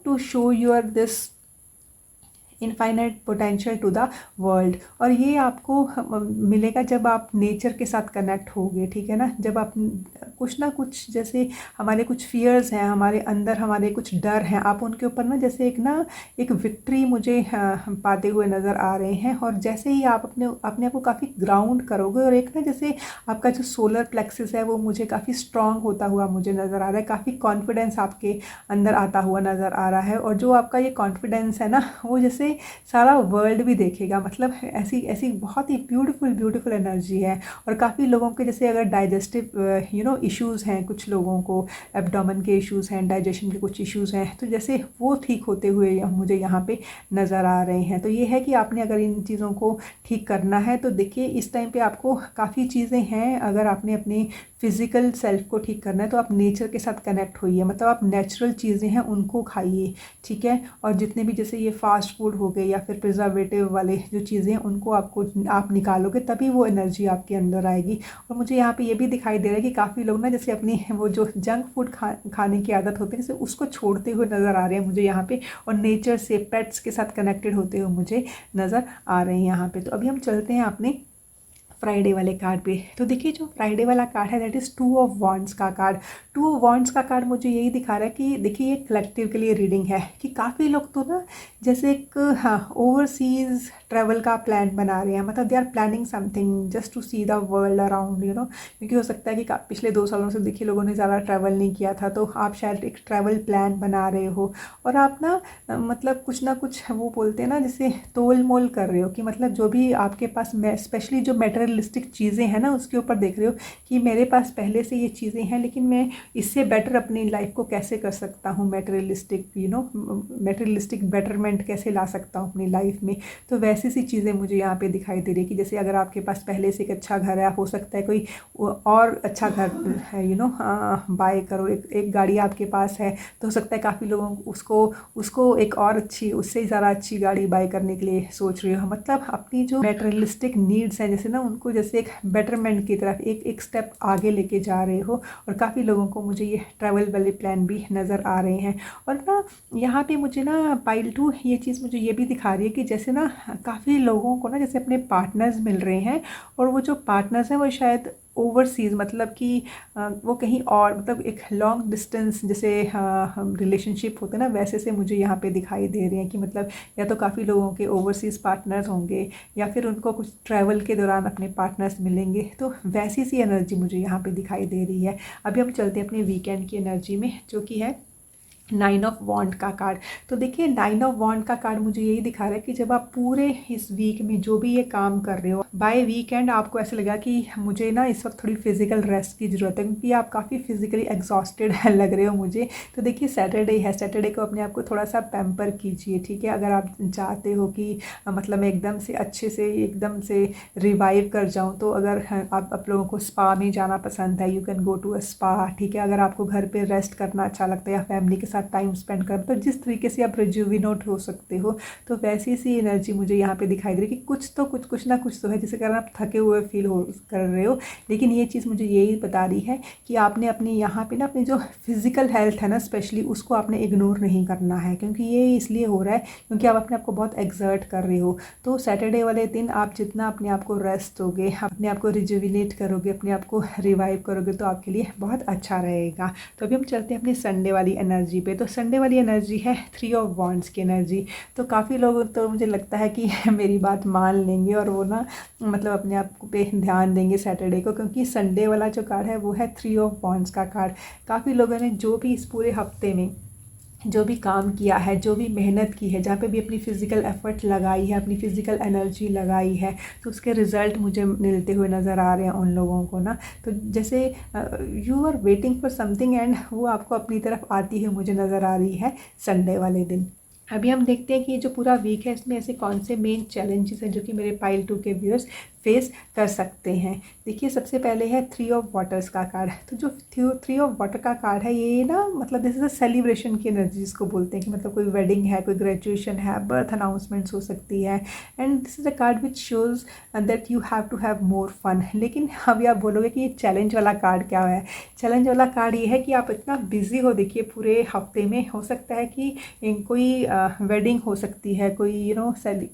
to show your this infinite potential to the world. और ये आपको मिलेगा जब आप नेचर के साथ कनेक्ट होगे, ठीक है ना। जब आप कुछ ना कुछ, जैसे हमारे कुछ फियर्स हैं हमारे अंदर, हमारे कुछ डर हैं, आप उनके ऊपर ना जैसे एक विक्ट्री मुझे पाते हुए नज़र आ रहे हैं। और जैसे ही आप अपने आप को काफ़ी ग्राउंड करोगे, और एक ना जैसे आपका जो सोलर प्लेक्सिस है वो मुझे काफ़ी स्ट्रांग होता हुआ मुझे नज़र आ रहा है, काफ़ी कॉन्फिडेंस आपके अंदर आता हुआ नज़र आ रहा है। और जो आपका ये कॉन्फिडेंस है ना, वो जैसे सारा वर्ल्ड भी देखेगा, मतलब ऐसी ऐसी बहुत ही ब्यूटीफुल एनर्जी है। और काफ़ी लोगों के जैसे अगर डाइजेस्टिव इश्यूज़ हैं, कुछ लोगों को एब्डोमेन के इश्यूज़ हैं, डाइजेशन के कुछ इश्यूज़ हैं, तो जैसे वो ठीक होते हुए मुझे यहाँ पे नज़र आ रहे हैं। तो ये है कि आपने अगर इन चीज़ों को ठीक करना है तो देखिए इस टाइम पे आपको काफ़ी चीज़ें हैं। अगर आपने अपने फिज़िकल सेल्फ को ठीक करना है तो आप नेचर के साथ कनेक्ट होइए, मतलब आप नेचुरल चीज़ें हैं उनको खाइए, ठीक है। और जितने भी जैसे ये फास्ट फूड हो गए या फिर प्रिजर्वेटिव वाले जो चीज़ें हैं उनको आप निकालोगे, तभी वो एनर्जी आपके अंदर आएगी। और मुझे यहाँ पे ये भी दिखाई दे रहा है कि काफ़ी लोग ना जैसे अपनी वो जो जंक फूड खाने की आदत होती है, जैसे उसको छोड़ते हुए नज़र आ रहे हैं मुझे यहाँ पे, और नेचर से पेट्स के साथ कनेक्टेड होते हुए मुझे नज़र आ रहे हैं यहाँ पे। तो अभी हम चलते हैं अपने फ्राइडे वाले कार्ड पे। तो देखिए जो फ्राइडे वाला कार्ड है दैट इज़ 2 ऑफ वॉन्ड्स का कार्ड। 2 ऑफ वॉन्ड्स का कार्ड मुझे यही दिखा रहा है कि देखिए ये कलेक्टिव के लिए रीडिंग है, कि काफ़ी लोग तो ना जैसे एक ओवरसीज़ ट्रैवल का प्लान बना रहे हैं, मतलब they are planning something just to see the world around, क्योंकि हो सकता है कि पिछले 2 सालों से देखिए लोगों ने ज़्यादा ट्रैवल नहीं किया था, तो आप शायद एक ट्रैवल प्लान बना रहे हो। और आप ना मतलब कुछ ना कुछ वो बोलते हैं ना जैसे तोल मोल कर रहे हो, कि मतलब जो भी आपके पास स्पेशली जो मटेरियलिस्टिक चीज़ें हैं ना उसके ऊपर देख रहे हो कि मेरे पास पहले से ये चीज़ें हैं, लेकिन मैं इससे बेटर अपनी लाइफ को कैसे कर सकता हूँ, मटेरियलिस्टिक बेटरमेंट कैसे ला सकता हूँ अपनी लाइफ में। तो वैसी सी चीज़ें मुझे यहाँ पे दिखाई दे रही है कि जैसे अगर आपके पास पहले से एक अच्छा घर है, हो सकता है कोई और अच्छा घर है बाय करो, एक गाड़ी आपके पास है, तो हो सकता है काफ़ी लोगों उसको एक और अच्छी, उससे ज़्यादा अच्छी गाड़ी बाय करने के लिए सोच रहे हो। मतलब अपनी जो मटेरियलिस्टिक नीड्स हैं जैसे ना उनको जैसे एक बेटरमेंट की तरफ एक स्टेप आगे लेके जा रहे हो। और काफ़ी लोगों को मुझे ये ट्रैवल वाले प्लान भी नज़र आ रहे हैं। और ना यहाँ पे मुझे ना पाइल 2 ये चीज़ मुझे ये भी दिखा रही है कि जैसे ना काफ़ी लोगों को ना जैसे अपने पार्टनर्स मिल रहे हैं, और वो जो पार्टनर्स हैं वो शायद ओवरसीज़, मतलब कि वो कहीं और, मतलब एक लॉन्ग डिस्टेंस जैसे रिलेशनशिप होते हैं ना, वैसे से मुझे यहाँ पे दिखाई दे रहे हैं कि मतलब या तो काफ़ी लोगों के ओवरसीज़ पार्टनर्स होंगे या फिर उनको कुछ ट्रैवल के दौरान अपने पार्टनर्स मिलेंगे। तो वैसी सी एनर्जी मुझे यहाँ पे दिखाई दे रही है। अभी हम चलते हैं अपने वीकेंड की एनर्जी में, जो कि है 9 ऑफ वॉन्ड का कार्ड। तो देखिए 9 ऑफ वॉन्ड का कार्ड मुझे यही दिखा रहा है कि जब आप पूरे इस वीक में जो भी ये काम कर रहे हो, बाय वीकेंड आपको ऐसा लगा कि मुझे ना इस वक्त थोड़ी फिजिकल रेस्ट की ज़रूरत है, क्योंकि आप काफ़ी फिजिकली एग्जॉस्टेड लग रहे हो मुझे। तो देखिए सैटरडे है, सैटरडे को अपने आप को थोड़ा सा पैम्पर कीजिए, ठीक है। अगर आप चाहते हो कि मतलब मैं एकदम से अच्छे से एकदम से रिवाइव कर जाऊँ, तो अगर आप लोगों को स्पा में जाना पसंद है, you can go to a spa, ठीक है। अगर आपको घर पर रेस्ट करना अच्छा लगता है या फैमिली के साथ टाइम स्पेंड कर, तो जिस तरीके से आप रिजुविनेट हो सकते हो, तो वैसी सी एनर्जी मुझे यहाँ पे दिखाई दे रही है कि कुछ ना कुछ तो है, जिसके कारण आप थके हुए फील कर रहे हो। लेकिन ये चीज़ मुझे यही बता रही है कि आपने अपनी यहाँ पे ना अपनी जो फिजिकल हेल्थ है ना स्पेशली, उसको आपने इग्नोर नहीं करना है, क्योंकि ये इसलिए हो रहा है क्योंकि आप अपने आप को बहुत एक्सर्ट कर रहे हो। तो सैटरडे वाले दिन आप जितना अपने आप को रेस्ट दोगे, अपने आप को रिजुविनेट करोगे, अपने आप को रिवाइव करोगे, तो आपके लिए बहुत अच्छा रहेगा। तो अभी हम चलते हैं अपनी संडे वाली एनर्जी पे। तो संडे वाली एनर्जी है 3 ऑफ वॉन्ड्स की एनर्जी। तो काफ़ी लोग तो मुझे लगता है कि मेरी बात मान लेंगे और वो ना मतलब अपने आप पे ध्यान देंगे सैटरडे को, क्योंकि संडे वाला जो कार्ड है वो है 3 ऑफ वॉन्ड्स का कार्ड। काफ़ी लोगों ने जो भी इस पूरे हफ्ते में जो भी काम किया है, जो भी मेहनत की है, जहाँ पे भी अपनी फ़िज़िकल एफ़र्ट लगाई है, अपनी फ़िज़िकल एनर्जी लगाई है, तो उसके रिज़ल्ट मुझे मिलते हुए नज़र आ रहे हैं उन लोगों को ना। तो जैसे you are waiting for something and वो आपको अपनी तरफ आती है मुझे नज़र आ रही है संडे वाले दिन। अभी हम देखते हैं कि ये जो पूरा वीक है इसमें ऐसे कौन से मेन चैलेंजेस हैं जो कि मेरे पाइल 2 के व्यूअर्स फेस कर सकते हैं। देखिए सबसे पहले है 3 ऑफ वाटर्स का कार्ड। तो जो 3 ऑफ वाटर का कार्ड है ये ना मतलब दिस इज़ अ सेलिब्रेशन की एनर्जी जिसको बोलते हैं, कि मतलब कोई वेडिंग है, कोई ग्रेजुएशन है, बर्थ अनाउंसमेंट्स हो सकती है, and this is a card which shows that you have to have more fun. लेकिन अभी आप बोलोगे कि ये चैलेंज वाला कार्ड क्या है। चैलेंज वाला कार्ड ये है कि आप इतना बिजी हो, देखिए पूरे हफ्ते में हो सकता है कि कोई वेडिंग हो सकती है, कोई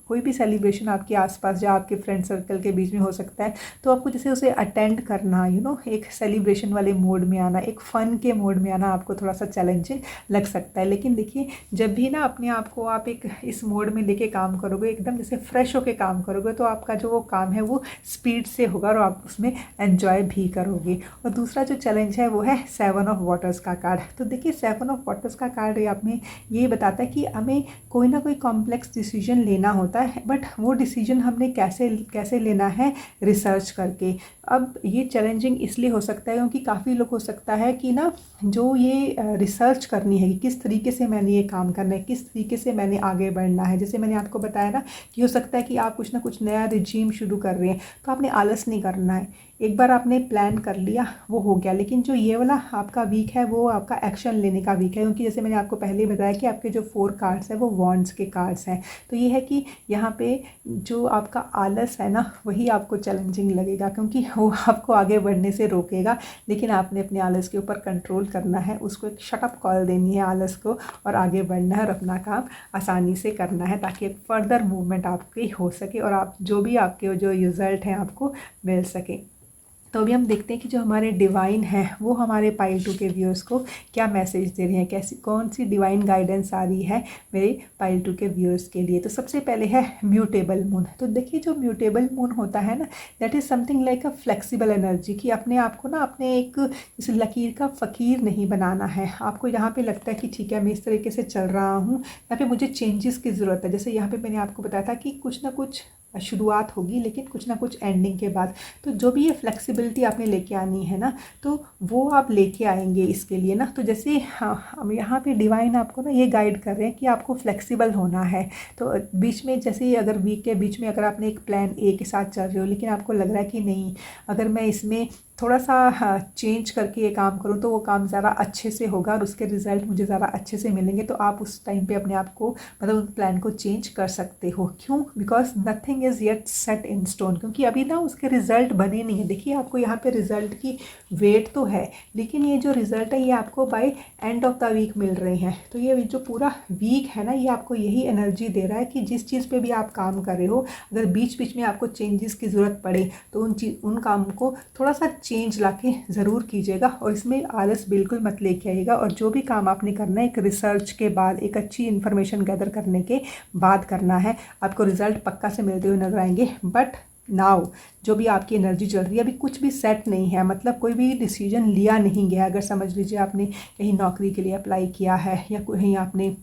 कोई भी सेलिब्रेशन आपके आसपास या आपके फ्रेंड सर्कल के बीच में हो सकता है, तो आपको जैसे उसे अटेंड करना, एक सेलिब्रेशन वाले मोड में आना, एक फ़न के मोड में आना आपको थोड़ा सा चैलेंजिंग लग सकता है। लेकिन देखिए, जब भी ना अपने आप को आप एक इस मोड में लेके काम करोगे, एकदम जैसे फ्रेश होके काम करोगे, तो आपका जो वो काम है वो स्पीड से होगा और आप उसमें एन्जॉय भी करोगे। और दूसरा जो चैलेंज है वो है 7 ऑफ वाटर्स का कार्ड। तो देखिए 7 ऑफ वाटर्स का कार्ड आपने ये बताता है कि हमें कोई ना कोई कॉम्प्लेक्स डिसीजन लेना होता है, बट वो डिसीजन हमने कैसे लेना है, रिसर्च करके। अब ये चैलेंजिंग इसलिए हो सकता है क्योंकि काफ़ी लोग हो सकता है कि ना जो ये रिसर्च करनी है कि किस तरीके से मैंने ये काम करना है, किस तरीके से मैंने आगे बढ़ना है। जैसे मैंने आपको बताया ना कि हो सकता है कि आप कुछ ना कुछ नया रिजीम शुरू कर रहे हैं, तो आपने आलस नहीं करना है। एक बार आपने प्लान कर लिया वो हो गया, लेकिन जो ये वाला आपका वीक है वो आपका एक्शन लेने का वीक है, क्योंकि जैसे मैंने आपको पहले ही बताया कि आपके जो 4 कार्ड्स हैं वो वॉन्ड्स के कार्ड्स हैं। तो ये है कि यहाँ पे जो आपका आलस है ना वही आपको चैलेंजिंग लगेगा, क्योंकि वो आपको आगे बढ़ने से रोकेगा। लेकिन आपने अपने आलस के ऊपर कंट्रोल करना है, उसको एक शटअप कॉल देनी है आलस को, और आगे बढ़ना है और अपना काम आसानी से करना है, ताकि एक फर्दर मूवमेंट आपकी हो सके और आप जो भी आपके जो रिज़ल्ट हैं आपको मिल सके। तो अभी हम देखते हैं कि जो हमारे डिवाइन हैं वो हमारे पाइल 2 के व्यूअर्स को क्या मैसेज दे रहे हैं, कैसी कौन सी डिवाइन गाइडेंस आ रही है मेरे पाइल 2 के व्यूअर्स के लिए। तो सबसे पहले है म्यूटेबल मून। तो देखिए जो म्यूटेबल मून होता है ना, that is something like a flexible energy, कि अपने आप को ना अपने एक इस लकीर का फ़कीर नहीं बनाना है। आपको यहाँ पे लगता है कि ठीक है मैं इस तरीके से चल रहा हूँ, यहाँ पे मुझे चेंजेस की ज़रूरत है। जैसे यहाँ पे मैंने आपको बताया था कि कुछ ना कुछ शुरुआत होगी, लेकिन कुछ ना कुछ एंडिंग के बाद। तो जो भी ये फ्लेक्सिबिलिटी आपने लेके आनी है ना, तो वो आप लेके आएंगे इसके लिए ना। तो जैसे हम यहाँ पे डिवाइन आपको ना ये गाइड कर रहे हैं कि आपको फ्लेक्सिबल होना है। तो बीच में जैसे अगर वीक के बीच में अगर आपने एक प्लान ए के साथ चल रहे हो, लेकिन आपको लग रहा है कि नहीं, अगर मैं इसमें थोड़ा सा चेंज करके ये काम करूँ तो वो काम ज़्यादा अच्छे से होगा और उसके रिज़ल्ट मुझे ज़्यादा अच्छे से मिलेंगे, तो आप उस टाइम पे अपने आप को मतलब उस प्लान को चेंज कर सकते हो। क्यों? Because nothing is yet set in stone, क्योंकि अभी ना उसके रिज़ल्ट बने नहीं है। देखिए आपको यहाँ पे रिज़ल्ट की वेट तो है, लेकिन ये जो रिज़ल्ट है ये आपको by end of the week मिल रहे हैं। तो ये जो पूरा वीक है ना, ये आपको यही एनर्जी दे रहा है कि जिस चीज़ पे भी आप काम कर रहे हो, अगर बीच बीच में आपको चेंजेस की ज़रूरत पड़े तो उन काम को थोड़ा सा चेंज लाके ज़रूर कीजिएगा, और इसमें आलस बिल्कुल मत लेके आइएगा। और जो भी काम आपने करना है एक रिसर्च के बाद, एक अच्छी इन्फॉर्मेशन गैदर करने के बाद करना है। आपको रिज़ल्ट पक्का से मिलते हुए नजर आएंगे, बट नाउ जो भी आपकी एनर्जी चल रही है अभी कुछ भी सेट नहीं है, मतलब कोई भी डिसीजन लिया नहीं गया। अगर समझ लीजिए आपने कहीं नौकरी के लिए अप्लाई किया है, या कहीं आपने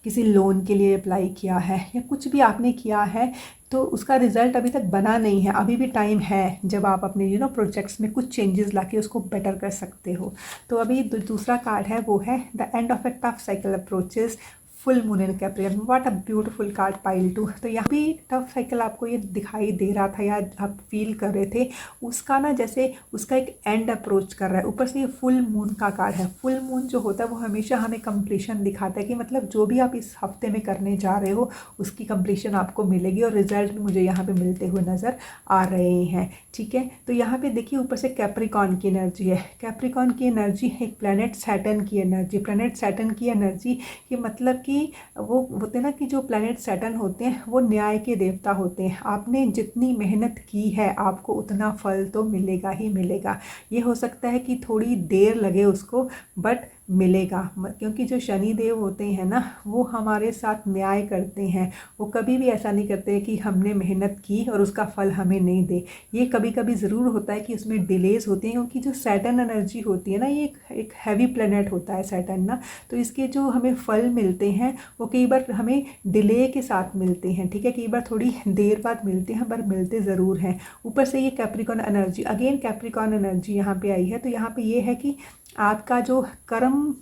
किसी लोन के लिए अप्लाई किया है, या कुछ भी आपने किया है, तो उसका रिज़ल्ट अभी तक बना नहीं है। अभी भी टाइम है जब आप अपने प्रोजेक्ट्स में कुछ चेंजेस लाके उसको बेटर कर सकते हो। तो अभी दूसरा कार्ड है वो है the end of a tough cycle approaches full moon in Capricorn. What a beautiful card pile 2। तो यहाँ भी टफ साइकिल आपको ये दिखाई दे रहा था या आप फील कर रहे थे, उसका ना जैसे उसका एक एंड अप्रोच कर रहा है। ऊपर से ये फुल मून का कार्ड है। फुल मून जो होता है वो हमेशा हमें कंप्लीशन दिखाता है, कि मतलब जो भी आप इस हफ्ते में करने जा रहे हो उसकी कंप्लीशन आपको मिलेगी, और रिजल्ट भी मुझे यहाँ पे मिलते हुए नज़र आ रहे हैं। ठीक है, तो यहाँ पे देखिए ऊपर से कैप्रिकॉर्न की एनर्जी है। कैप्रिकॉर्न की एनर्जी एक प्लैनेट सैटर्न की एनर्जी। प्लैनेट सैटर्न की एनर्जी कि मतलब कि वो होते हैं ना कि जो प्लैनेट सैटर्न होते हैं वो न्याय के देवता होते हैं। आपने जितनी मेहनत की है आपको उतना फल तो मिलेगा ही मिलेगा। ये हो सकता है कि थोड़ी देर लगे उसको, बट मिलेगा, क्योंकि जो शनि देव होते हैं ना वो हमारे साथ न्याय करते हैं। वो कभी भी ऐसा नहीं करते कि हमने मेहनत की और उसका फल हमें नहीं दे। ये कभी कभी ज़रूर होता है कि उसमें डिलेज़ होती हैं, क्योंकि जो सैटर्न एनर्जी होती है ना, ये एक हैवी प्लैनेट होता है सैटर्न ना, तो इसके जो हमें फल मिलते हैं वो कई बार हमें डिले के साथ मिलते हैं। ठीक है, कई बार थोड़ी देर बाद मिलते हैं, पर मिलते ज़रूर हैं। ऊपर से ये Capricorn energy, again Capricorn energy यहाँ पे आई है। तो यहाँ पे ये है कि आपका जो कर्म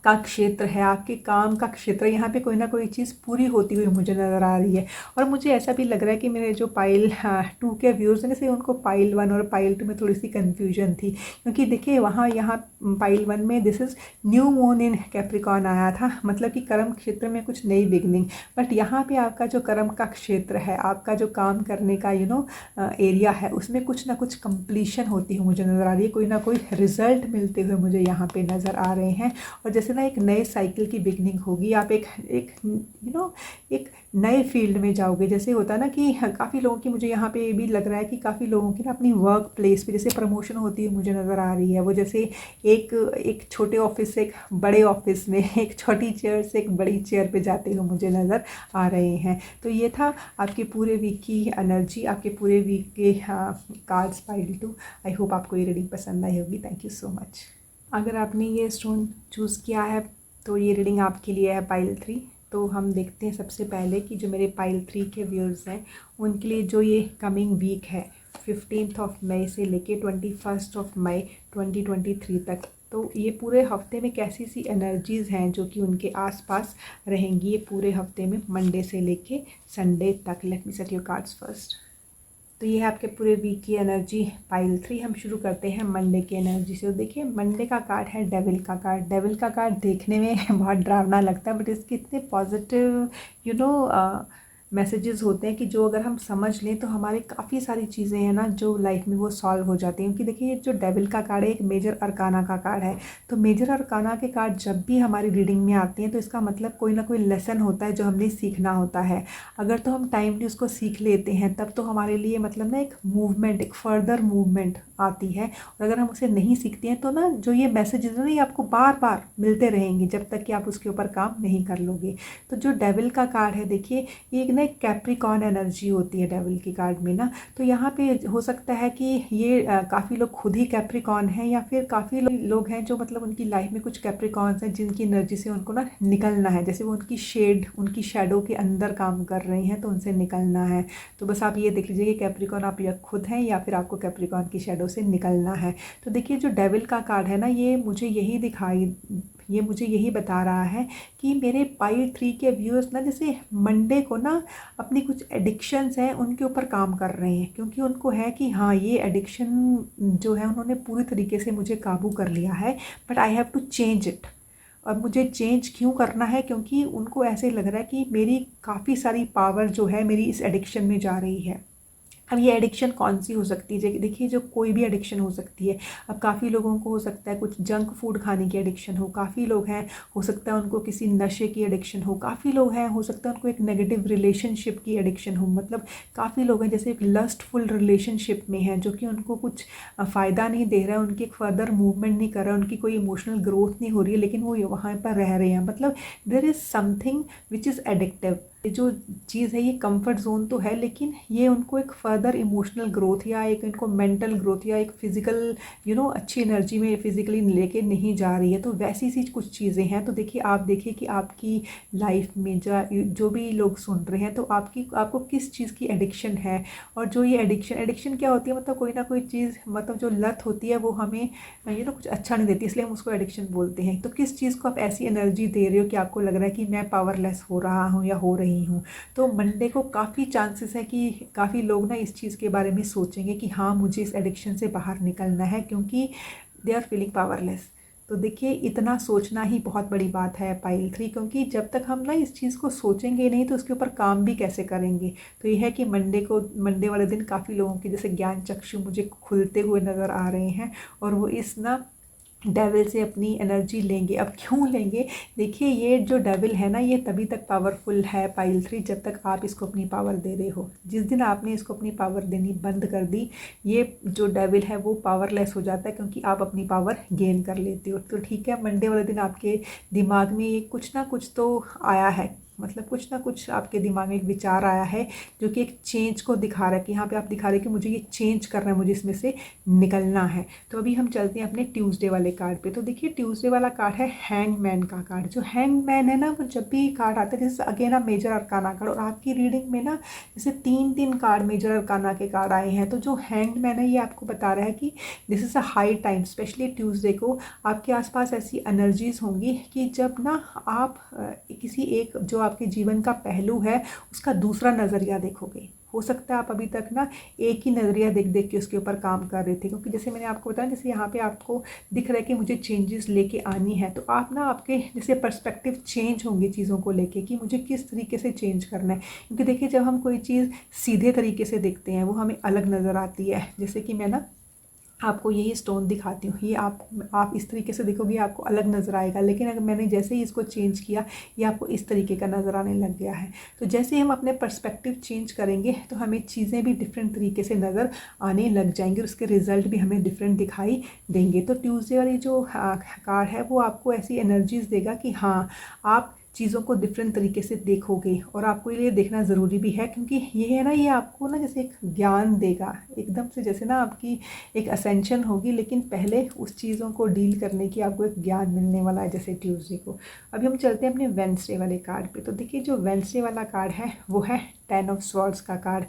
का क्षेत्र है, आपके काम का क्षेत्र, यहाँ पे कोई ना कोई चीज़ पूरी होती हुई मुझे नज़र आ रही है। और मुझे ऐसा भी लग रहा है कि मेरे जो पाइल 2 के व्यूअर्स हैं, जैसे उनको पाइल 1 और पाइल 2 में थोड़ी सी कन्फ्यूजन थी, क्योंकि देखिए यहाँ पाइल 1 में this is new moon in Capricorn आया था, मतलब कि कर्म क्षेत्र में कुछ नई बिगनिंग। बट यहाँ पे आपका जो कर्म का क्षेत्र है, आपका जो काम करने का एरिया है, उसमें कुछ ना कुछ कंप्लीशन होती हुई मुझे नज़र आ रही है। कोई ना कोई रिजल्ट मिलते हुए मुझे यहाँ पे नज़र आ रहे हैं। और जैसे जैसे ना एक नए साइकिल की बिगनिंग होगी। आप एक एक एक नए फील्ड में जाओगे। जैसे होता है ना कि काफ़ी लोगों की, मुझे यहाँ पे भी लग रहा है कि काफ़ी लोगों की ना अपनी वर्क प्लेस पे जैसे प्रमोशन होती है मुझे नज़र आ रही है। वो जैसे एक एक छोटे ऑफिस से एक बड़े ऑफिस में, एक छोटी चेयर से एक बड़ी चेयर पे जाते हुए मुझे नज़र आ रहे हैं। तो ये था आपके पूरे वीक की एनर्जी, आपके पूरे वीक के कार्ड्स पाइल 2। आई होप आपको ये रीडिंग पसंद आई होगी। Thank you so much. अगर आपने ये स्टोन चूज़ किया है तो ये रीडिंग आपके लिए है पाइल 3। तो हम देखते हैं सबसे पहले कि जो मेरे पाइल 3 के व्यूअर्स हैं उनके लिए जो ये कमिंग वीक है 15 मई से लेके 21 मई 2023 तक, तो ये पूरे हफ्ते में कैसी सी एनर्जीज़ हैं जो कि उनके आसपास रहेंगी ये पूरे हफ्ते में, मंडे से लेके संडे तक। Let me set your cards first. तो ये है आपके पूरे वीक की एनर्जी पाइल 3। हम शुरू करते हैं मंडे की एनर्जी से। तो देखिए मंडे का कार्ड है डेविल का कार्ड। डेविल का कार्ड देखने में बहुत डरावना लगता है, बट इसके इतने पॉजिटिव मैसेजेस होते हैं कि जो अगर हम समझ लें तो हमारे काफ़ी सारी चीज़ें हैं ना जो लाइफ में वो सॉल्व हो जाती हैं। क्योंकि देखिए जो डेविल का कार्ड है एक मेजर अरकाना का कार्ड है। तो मेजर अरकाना के कार्ड जब भी हमारी रीडिंग में आते हैं तो इसका मतलब कोई ना कोई लेसन होता है जो हमने सीखना होता है। अगर तो हम टाइमली उसको सीख लेते हैं तब तो हमारे लिए मतलब ना एक मूवमेंट, एक फर्दर मूवमेंट आती है। और अगर हम उसे नहीं सीखते हैं तो ना जो ये मैसेजेस है ना ये आपको बार बार मिलते रहेंगे जब तक कि आप उसके ऊपर काम नहीं कर लोगे। तो जो डेविल का कार्ड है देखिए ये एक ना एक कैप्रिकॉर्न एनर्जी होती है डेविल के कार्ड में ना। तो यहाँ पे हो सकता है कि ये काफ़ी लोग खुद ही कैप्रिकॉर्न हैं या फिर काफ़ी लोग हैं जो मतलब उनकी लाइफ में कुछ कैप्रिकॉर्न्स हैं जिनकी एनर्जी से उनको ना निकलना है। जैसे वो उनकी उनकी शेडो के अंदर काम कर रहे हैं तो उनसे निकलना है। तो बस आप ये देख लीजिए कि कैप्रिकॉर्न आप या खुद हैं या फिर आपको कैप्रिकॉर्न की शेडो से निकलना है। तो देखिए जो डेविल का कार्ड है ना ये मुझे यही बता रहा है कि मेरे पाइल 3 के व्यूअर्स ना जैसे मंडे को ना अपनी कुछ एडिक्शंस हैं उनके ऊपर काम कर रहे हैं। क्योंकि उनको है कि हाँ ये एडिक्शन जो है उन्होंने पूरी तरीके से मुझे काबू कर लिया है, but I have to change it. अब मुझे चेंज क्यों करना है? क्योंकि उनको ऐसे लग रहा है कि मेरी काफ़ी सारी पावर जो है मेरी इस एडिक्शन में जा रही है। अब ये एडिक्शन कौन सी हो सकती है? देखिए जो कोई भी एडिक्शन हो सकती है। अब काफ़ी लोगों को हो सकता है कुछ जंक फूड खाने की एडिक्शन हो, काफ़ी लोग हैं हो सकता है उनको किसी नशे की एडिक्शन हो, काफ़ी लोग हैं हो सकता है उनको एक नेगेटिव रिलेशनशिप की एडिक्शन हो। मतलब काफ़ी लोग हैं जैसे एक लस्टफुल रिलेशनशिप में हैं जो कि उनको कुछ फ़ायदा नहीं दे रहा है, उनकी एक फर्दर मूवमेंट नहीं कर रहा है, उनकी कोई इमोशनल ग्रोथ नहीं हो रही है, लेकिन वो वहाँ पर रह रहे हैं। मतलब there is something which is addictive. ये जो चीज़ है ये कंफर्ट जोन तो है लेकिन ये उनको एक फर्दर इमोशनल ग्रोथ या एक इनको मेंटल ग्रोथ या एक फिज़िकल अच्छी एनर्जी में फिज़िकली लेके नहीं जा रही है। तो वैसी सी कुछ चीज़ें हैं। तो देखिए आप देखिए कि आपकी लाइफ में जो भी लोग सुन रहे हैं तो आपको किस चीज़ की एडिक्शन है। और जो ये एडिक्शन क्या होती है? मतलब कोई ना कोई चीज़, मतलब जो लत होती है वो हमें कुछ अच्छा नहीं देती, इसलिए हम उसको एडिक्शन बोलते हैं। तो किस चीज़ को आप ऐसी एनर्जी दे रहे हो कि आपको लग रहा है कि मैं पावरलेस हो रहा हूँ या हो रही हूँ। तो मंडे को काफ़ी चांसेस है कि काफ़ी लोग ना इस चीज़ के बारे में सोचेंगे कि हाँ मुझे इस एडिक्शन से बाहर निकलना है क्योंकि दे आर फीलिंग पावरलेस। तो देखिए इतना सोचना ही बहुत बड़ी बात है पाइल 3, क्योंकि जब तक हम ना इस चीज़ को सोचेंगे नहीं तो उसके ऊपर काम भी कैसे करेंगे। तो ये है कि मंडे वाले दिन काफ़ी लोगों के जैसे ज्ञान चक्षु मुझे खुलते हुए नज़र आ रहे हैं और वो इस ना डेविल से अपनी एनर्जी लेंगे। अब क्यों लेंगे? देखिए ये जो डेविल है ना ये तभी तक पावरफुल है पाइल 3 जब तक आप इसको अपनी पावर दे रहे हो। जिस दिन आपने इसको अपनी पावर देनी बंद कर दी ये जो डेविल है वो पावरलेस हो जाता है क्योंकि आप अपनी पावर गेन कर लेते हो। तो ठीक है, मंडे वाले दिन आपके दिमाग में कुछ ना कुछ तो आया है, मतलब कुछ ना कुछ आपके दिमाग में एक विचार आया है जो कि एक चेंज को दिखा रहा है कि यहाँ पे आप दिखा रहे हैं कि मुझे ये चेंज करना है, मुझे इसमें से निकलना है। तो अभी हम चलते हैं अपने ट्यूसडे वाले कार्ड पे। तो देखिए ट्यूसडे वाला कार्ड है हैंगमैन का कार्ड। जो हैंगमैन है ना वो जब भी कार्ड आता है जैसे अगेन आप मेजर अरकाना कार्ड और आपकी रीडिंग में ना जैसे 3 कार्ड मेजर अरकाना के कार्ड आए हैं। तो जो हैंगमैन है ये आपको बता रहा है कि this is a high time, specially Tuesday को आपके आसपास ऐसी एनर्जीज होंगी कि जब ना आप किसी एक जो आपके जीवन का पहलू है उसका दूसरा नज़रिया देखोगे। हो सकता है आप अभी तक ना एक ही नज़रिया देख के उसके ऊपर काम कर रहे थे, क्योंकि जैसे मैंने आपको बताया जैसे यहाँ पे आपको दिख रहा है कि मुझे चेंजेस लेके आनी है। तो आप ना आपके जैसे पर्सपेक्टिव चेंज होंगे चीज़ों को लेके कि मुझे किस तरीके से चेंज करना है। क्योंकि देखिए जब हम कोई चीज़ सीधे तरीके से देखते हैं वो हमें अलग नज़र आती है। जैसे कि मैं ना आपको यही स्टोन दिखाती हूँ। ये आप इस तरीके से देखोगे आपको अलग नज़र आएगा, लेकिन अगर मैंने जैसे ही इसको चेंज किया ये आपको इस तरीके का नज़र आने लग गया है। तो जैसे हम अपने पर्सपेक्टिव चेंज करेंगे तो हमें चीज़ें भी डिफरेंट तरीके से नज़र आने लग जाएंगी, उसके रिज़ल्ट भी हमें डिफरेंट दिखाई देंगे। तो ट्यूसडे वाली जो कार्ड है वो आपको ऐसी एनर्जीज़ देगा कि हाँ, आप चीज़ों को डिफरेंट तरीके से देखोगे। और आपको ये देखना ज़रूरी भी है, क्योंकि ये है ना, ये आपको ना जैसे एक ज्ञान देगा एकदम से, जैसे ना आपकी एक असेंशन होगी, लेकिन पहले उस चीज़ों को डील करने की आपको एक ज्ञान मिलने वाला है, जैसे ट्यूसडे को। अभी हम चलते हैं अपने वेडनेसडे वाले कार्ड पे। तो देखिए जो वेडनेसडे वाला कार्ड है वो है 10 ऑफ स्वॉर्ड्स का कार्ड।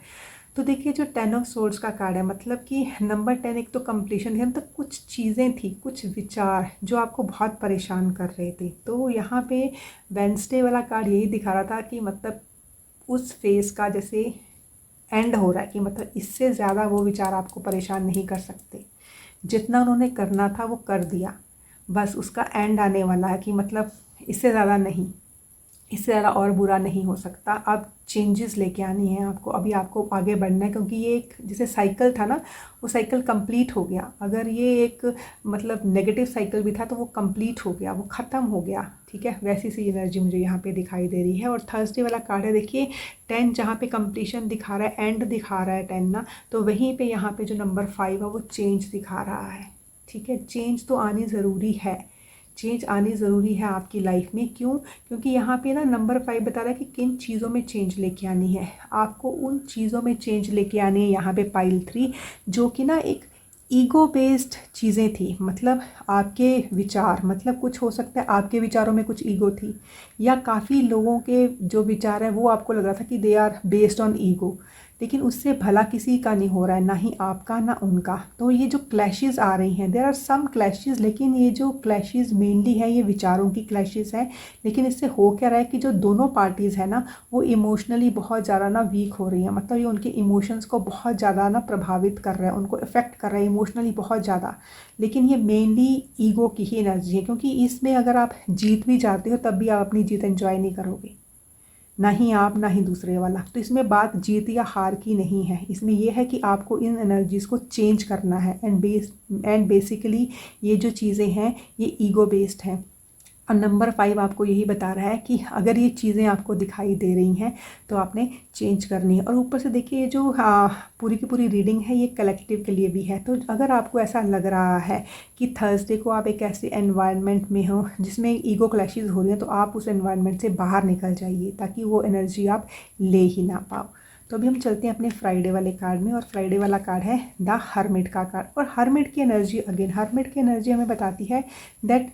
तो देखिए जो 10 ऑफ स्वॉर्ड्स का कार्ड है, मतलब कि नंबर 10 एक तो कंप्लीशन है, मतलब कुछ चीज़ें थी, कुछ विचार जो आपको बहुत परेशान कर रहे थे। तो यहाँ पे वेडनेसडे वाला कार्ड यही दिखा रहा था कि मतलब उस फेज का जैसे एंड हो रहा है, कि मतलब इससे ज़्यादा वो विचार आपको परेशान नहीं कर सकते। जितना उन्होंने करना था वो कर दिया, बस उसका एंड आने वाला है, कि मतलब इससे ज़्यादा नहीं, इससे ज़्यादा और बुरा नहीं हो सकता। अब चेंजेस लेके आनी है आपको, अभी आपको आगे बढ़ना है, क्योंकि ये एक जैसे साइकिल था ना, वो साइकिल कंप्लीट हो गया। अगर ये एक मतलब नेगेटिव साइकिल भी था तो वो कंप्लीट हो गया, वो ख़त्म हो गया, ठीक है। वैसी सी एनर्जी मुझे यहाँ पे दिखाई दे रही है। और थर्सडे वाला कार्ड है, देखिए 10 जहाँ पे कंप्लीशन दिखा रहा है, एंड दिखा रहा है 10 ना, तो वहीं पे यहाँ पे जो नंबर 5 है वो चेंज दिखा रहा है, ठीक है। चेंज तो आनी ज़रूरी है, चेंज आनी ज़रूरी है आपकी लाइफ में। क्यों? क्योंकि यहाँ पे ना नंबर 5 बता रहा है कि किन चीज़ों में चेंज लेके आनी है। आपको उन चीज़ों में चेंज लेके आनी है यहाँ पे पाइल 3, जो कि ना एक ईगो बेस्ड चीज़ें थी। मतलब आपके विचार, मतलब कुछ हो सकता है आपके विचारों में कुछ ईगो थी, या काफ़ी लोगों के जो विचार है वो आपको लग रहा था कि they are based on ego, लेकिन उससे भला किसी का नहीं हो रहा है, ना ही आपका ना उनका। तो ये जो क्लैशेस आ रही हैं, देयर आर सम क्लैशेस, लेकिन ये जो क्लैशेस मेनली है ये विचारों की क्लैशेस हैं। लेकिन इससे हो क्या रहा है कि जो दोनों पार्टीज़ है ना वो इमोशनली बहुत ज़्यादा ना वीक हो रही हैं। मतलब ये उनके इमोशंस को बहुत ज़्यादा ना प्रभावित कर रहा है, उनको इफ़ेक्ट कर रहा है इमोशनली बहुत ज़्यादा। लेकिन ये मेनली ईगो की ही एनर्जी है, क्योंकि इसमें अगर आप जीत भी जाते हो तब भी आप अपनी जीत एंजॉय नहीं करोगे, ना ही आप ना ही दूसरे वाला। तो इसमें बात जीत या हार की नहीं है, इसमें यह है कि आपको इन एनर्जीज़ को चेंज करना है। एंड बेसिकली ये जो चीज़ें हैं ये ईगो बेस्ड हैं। और नंबर 5 आपको यही बता रहा है कि अगर ये चीज़ें आपको दिखाई दे रही हैं तो आपने चेंज करनी है। और ऊपर से देखिए ये जो पूरी की पूरी रीडिंग है ये कलेक्टिव के लिए भी है। तो अगर आपको ऐसा लग रहा है कि थर्सडे को आप एक ऐसे एनवायरनमेंट में हो जिसमें ईगो क्लैशेस हो रही हैं, तो आप उस एनवायरनमेंट से बाहर निकल जाइए, ताकि वो एनर्जी आप ले ही ना पाओ। तो अभी हम चलते हैं अपने फ्राइडे वाले कार्ड में। और फ्राइडे वाला कार्ड है द हर्मिट का कार्ड। और हर्मिट की एनर्जी, अगेन हर्मिट की एनर्जी हमें बताती है that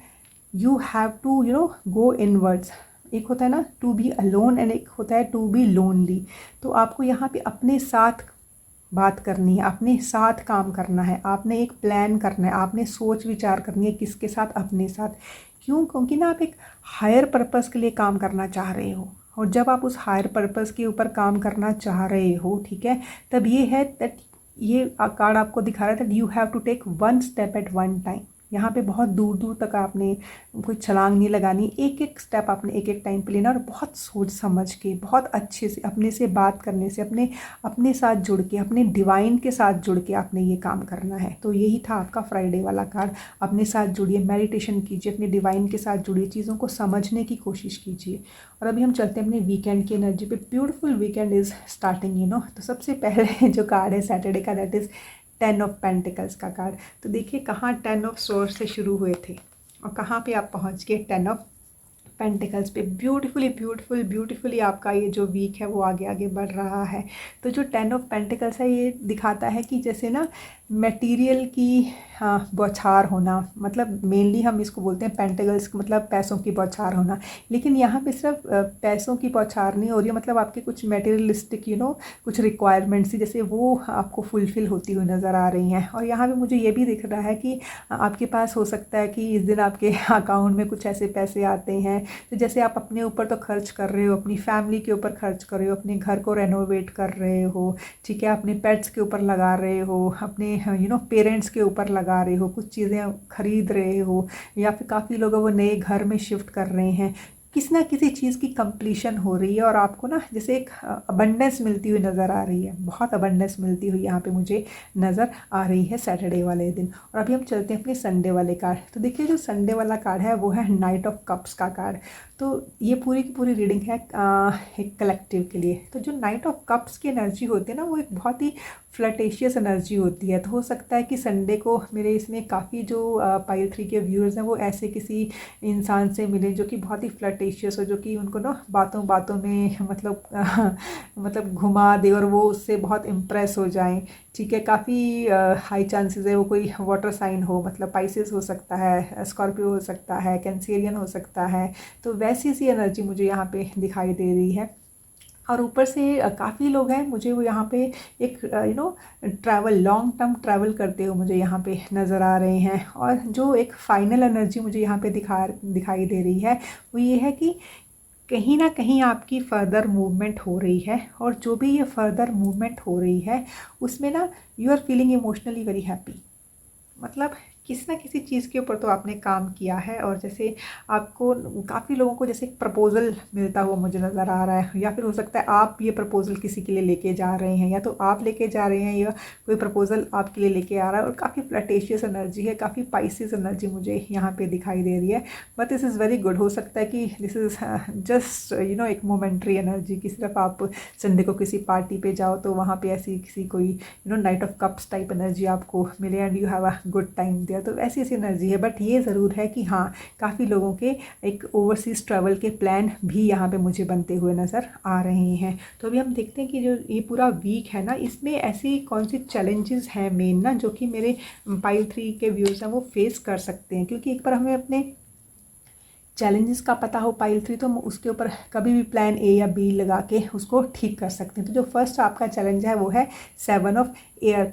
you have to go inwards. एक होता है ना टू बी अलोन, एंड एक होता है टू बी लोनली। तो आपको यहाँ पे अपने साथ बात करनी है, अपने साथ काम करना है, आपने एक प्लान करना है, आपने सोच विचार करनी है किसके साथ, अपने साथ। क्यों? क्योंकि ना आप एक हायर पर्पस के लिए काम करना चाह रहे हो, और जब आप उस हायर पर्पस के ऊपर काम करना चाह रहे हो, ठीक है, तब ये है दैट ये कार्ड आपको दिखा रहा है that you have to take one step at one time. यहाँ पे बहुत दूर दूर तक आपने कोई छलांग नहीं लगानी, एक एक स्टेप आपने एक एक टाइम पे लेना, और बहुत सोच समझ के, बहुत अच्छे से अपने से बात करने से, अपने साथ जुड़ के, अपने डिवाइन के साथ जुड़ के आपने ये काम करना है। तो यही था आपका फ्राइडे वाला कार्ड। अपने साथ जुड़िए, मेडिटेशन कीजिए, अपने डिवाइन के साथ जुड़िए, चीज़ों को समझने की कोशिश कीजिए। और अभी हम चलते हैं अपने वीकेंड की एनर्जी पे। ब्यूटीफुल वीकेंड इज़ स्टार्टिंग तो सबसे पहले जो कार्ड है सैटरडे का, दैट इज़ 10 ऑफ पेंटिकल्स का कार्ड। तो देखिए कहाँ 10 ऑफ सोर्स से शुरू हुए थे और कहाँ पे आप पहुँच गए 10 ऑफ पेंटिकल्स पे। ब्यूटीफुली आपका ये जो वीक है वो आगे आगे बढ़ रहा है। तो जो 10 ऑफ पेंटिकल्स है ये दिखाता है कि जैसे ना मटेरियल की बौछार होना, मतलब मेनली हम इसको बोलते हैं पेंटिकल्स, मतलब पैसों की बौछार होना। लेकिन यहाँ पे सिर्फ पैसों की बौछार नहीं हो रही है, मतलब आपके कुछ मटेरियलिस्टिक कुछ रिक्वायरमेंट्स थी, जैसे वो आपको फुलफ़िल होती हुई नज़र आ रही हैं। और यहाँ पे मुझे ये भी दिख रहा है कि आपके पास हो सकता है कि इस दिन आपके अकाउंट में कुछ ऐसे पैसे आते हैं तो जैसे आप अपने ऊपर तो खर्च कर रहे हो, अपनी फैमिली के ऊपर खर्च कर रहे हो, अपने घर को रेनोवेट कर रहे हो, ठीक है, अपने पेट्स के ऊपर लगा रहे हो, अपने पेरेंट्स के ऊपर लगा रहे हो, कुछ चीज़ें खरीद रहे हो, या फिर काफ़ी लोग वो नए घर में शिफ्ट कर रहे हैं। किसी ना किसी चीज़ की कंप्लीशन हो रही है और आपको ना जैसे एक अबंडेंस मिलती हुई नज़र आ रही है, बहुत अबंडेंस मिलती हुई यहाँ पे मुझे नज़र आ रही है सैटरडे वाले दिन। और अभी हम चलते हैं अपने संडे वाले कार्ड। तो देखिए जो संडे वाला कार्ड है वो है नाइट ऑफ कप्स का कार्ड। तो ये पूरी की पूरी रीडिंग है एक कलेक्टिव के लिए। तो जो नाइट ऑफ कप्स की एनर्जी होती है ना वो एक बहुत ही फ्लर्टेशियस एनर्जी होती है। तो हो सकता है कि संडे को मेरे इसमें काफ़ी जो पाइल 3 के व्यूअर्स हैं वो ऐसे किसी इंसान से मिले जो कि बहुत ही फ्लर्टेशियस हो, जो कि उनको ना बातों बातों में मतलब घुमा दे और वो उससे बहुत इम्प्रेस हो जाएं। ठीक है, काफ़ी हाई चांसेस है वो कोई वाटर साइन हो, मतलब पाइसेस हो सकता है, स्कॉर्पियो हो सकता है, कैंसेरियन हो सकता है। तो वैसी सी एनर्जी मुझे यहाँ पे दिखाई दे रही है। और ऊपर से काफ़ी लोग हैं, मुझे वो यहाँ पे एक ट्रैवल लॉन्ग टर्म ट्रैवल करते हुए मुझे यहाँ पे नज़र आ रहे हैं। और जो एक फाइनल एनर्जी मुझे यहाँ पे दिखाई दे रही है वो ये है कि कहीं ना कहीं आपकी फ़र्दर मूवमेंट हो रही है। और जो भी ये फ़र्दर मूवमेंट हो रही है उसमें ना you are feeling emotionally very happy. मतलब किसी ना किसी चीज़ के ऊपर तो आपने काम किया है। और जैसे आपको काफ़ी लोगों को जैसे एक प्रपोज़ल मिलता हुआ मुझे नज़र आ रहा है, या फिर हो सकता है आप ये प्रपोज़ल किसी के लिए लेके जा रहे हैं, या तो आप लेके जा रहे हैं या कोई प्रपोज़ल आपके लिए लेके आ रहा है। और काफ़ी फ्लर्टेशियस एनर्जी है, काफ़ी पाइसेस एनर्जी मुझे यहाँ पे दिखाई दे रही है। But this is very good. हो सकता है कि दिस इज़ जस्ट एक मोमेंट्री एनर्जी कि सिर्फ आप संडे को किसी पार्टी पे जाओ तो वहाँ पे ऐसी किसी कोई Knight of Cups type energy आपको मिले and you have a good time there. तो ऐसी ऐसी एनर्जी है। बट ये ज़रूर है कि हाँ, काफ़ी लोगों के एक ओवरसीज़ ट्रैवल के प्लान भी यहाँ पे मुझे बनते हुए नज़र आ रहे हैं। तो अभी हम देखते हैं कि जो ये पूरा वीक है ना इसमें ऐसी कौन सी चैलेंजेस हैं मेन ना जो कि मेरे पाइल 3 के व्यूज़ हैं वो फेस कर सकते हैं। क्योंकि एक बार हमें अपने चैलेंजेस का पता हो पाइल 3 तो हम उसके ऊपर कभी भी प्लान ए या बी लगा के उसको ठीक कर सकते हैं। तो जो फर्स्ट आपका चैलेंज है वो है 7 ऑफ एयर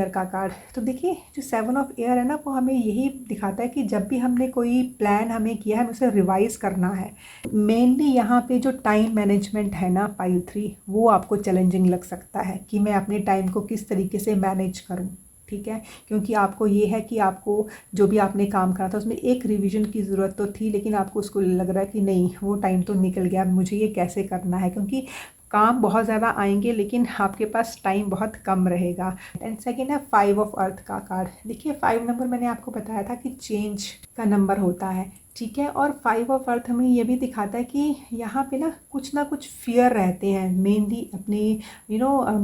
का कार्ड। तो देखिए जो 7 ऑफ एयर है ना वो हमें यही दिखाता है कि जब भी हमने कोई प्लान हमें किया है हमें उसे रिवाइज करना है। मेनली यहाँ पे जो टाइम मैनेजमेंट है ना पाइल 3 वो आपको चैलेंजिंग लग सकता है कि मैं अपने टाइम को किस तरीके से मैनेज करूँ। ठीक है, क्योंकि आपको ये है कि आपको जो भी आपने काम करा था उसमें एक रिवीजन की ज़रूरत तो थी, लेकिन आपको उसको लग रहा है कि नहीं वो टाइम तो निकल गया, मुझे ये कैसे करना है। क्योंकि काम बहुत ज़्यादा आएंगे लेकिन आपके पास टाइम बहुत कम रहेगा। एंड सेकेंड है 5 ऑफ अर्थ का कार्ड। देखिए 5 नंबर मैंने आपको बताया था कि चेंज का नंबर होता है। ठीक है, और 5 ऑफ अर्थ हमें ये भी दिखाता है कि यहाँ पे ना कुछ फियर रहते हैं मेनली अपनी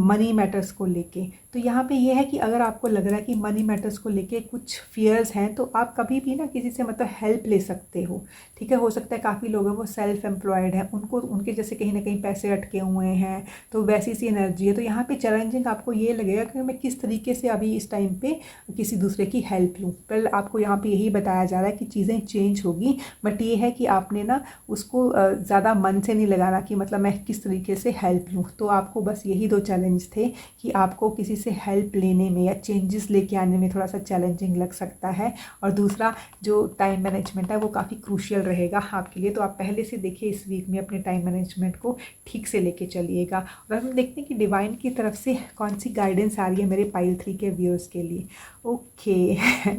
मनी मैटर्स को लेके। तो यहाँ पे ये है कि अगर आपको लग रहा है कि मनी मैटर्स को लेके कुछ फियर्स हैं तो आप कभी भी ना किसी से मतलब हेल्प ले सकते हो। ठीक है, हो सकता है काफ़ी लोग हैं वो सेल्फ एम्प्लॉयड हैं, उनको उनके जैसे कहीं ना कहीं पैसे अटके हुए हैं, तो वैसी सी एनर्जी है। तो यहाँ पे चैलेंजिंग आपको ये लगेगा कि मैं किस तरीके से अभी इस टाइम पे किसी दूसरे की हेल्प लूँ। पर आपको यहाँ पे यही बताया जा रहा है कि चीज़ें चेंज होगी, बट ये है कि आपने ना उसको ज़्यादा मन से नहीं लगाना कि मतलब मैं किस तरीके से हेल्प लूँ। तो आपको बस यही 2 चैलेंज थे कि आपको किसी से हेल्प लेने में या चेंजेस लेके आने में थोड़ा सा चैलेंजिंग लग सकता है। और दूसरा जो टाइम मैनेजमेंट है वो काफ़ी क्रूशियल रहेगा आपके लिए। तो आप पहले से देखिए इस वीक में अपने टाइम मैनेजमेंट को ठीक से लेके चलिएगा। और हम देखते हैं कि डिवाइन की तरफ से कौन सी गाइडेंस आ रही है मेरे पाइल 3 के व्यूअर्स के लिए। Okay,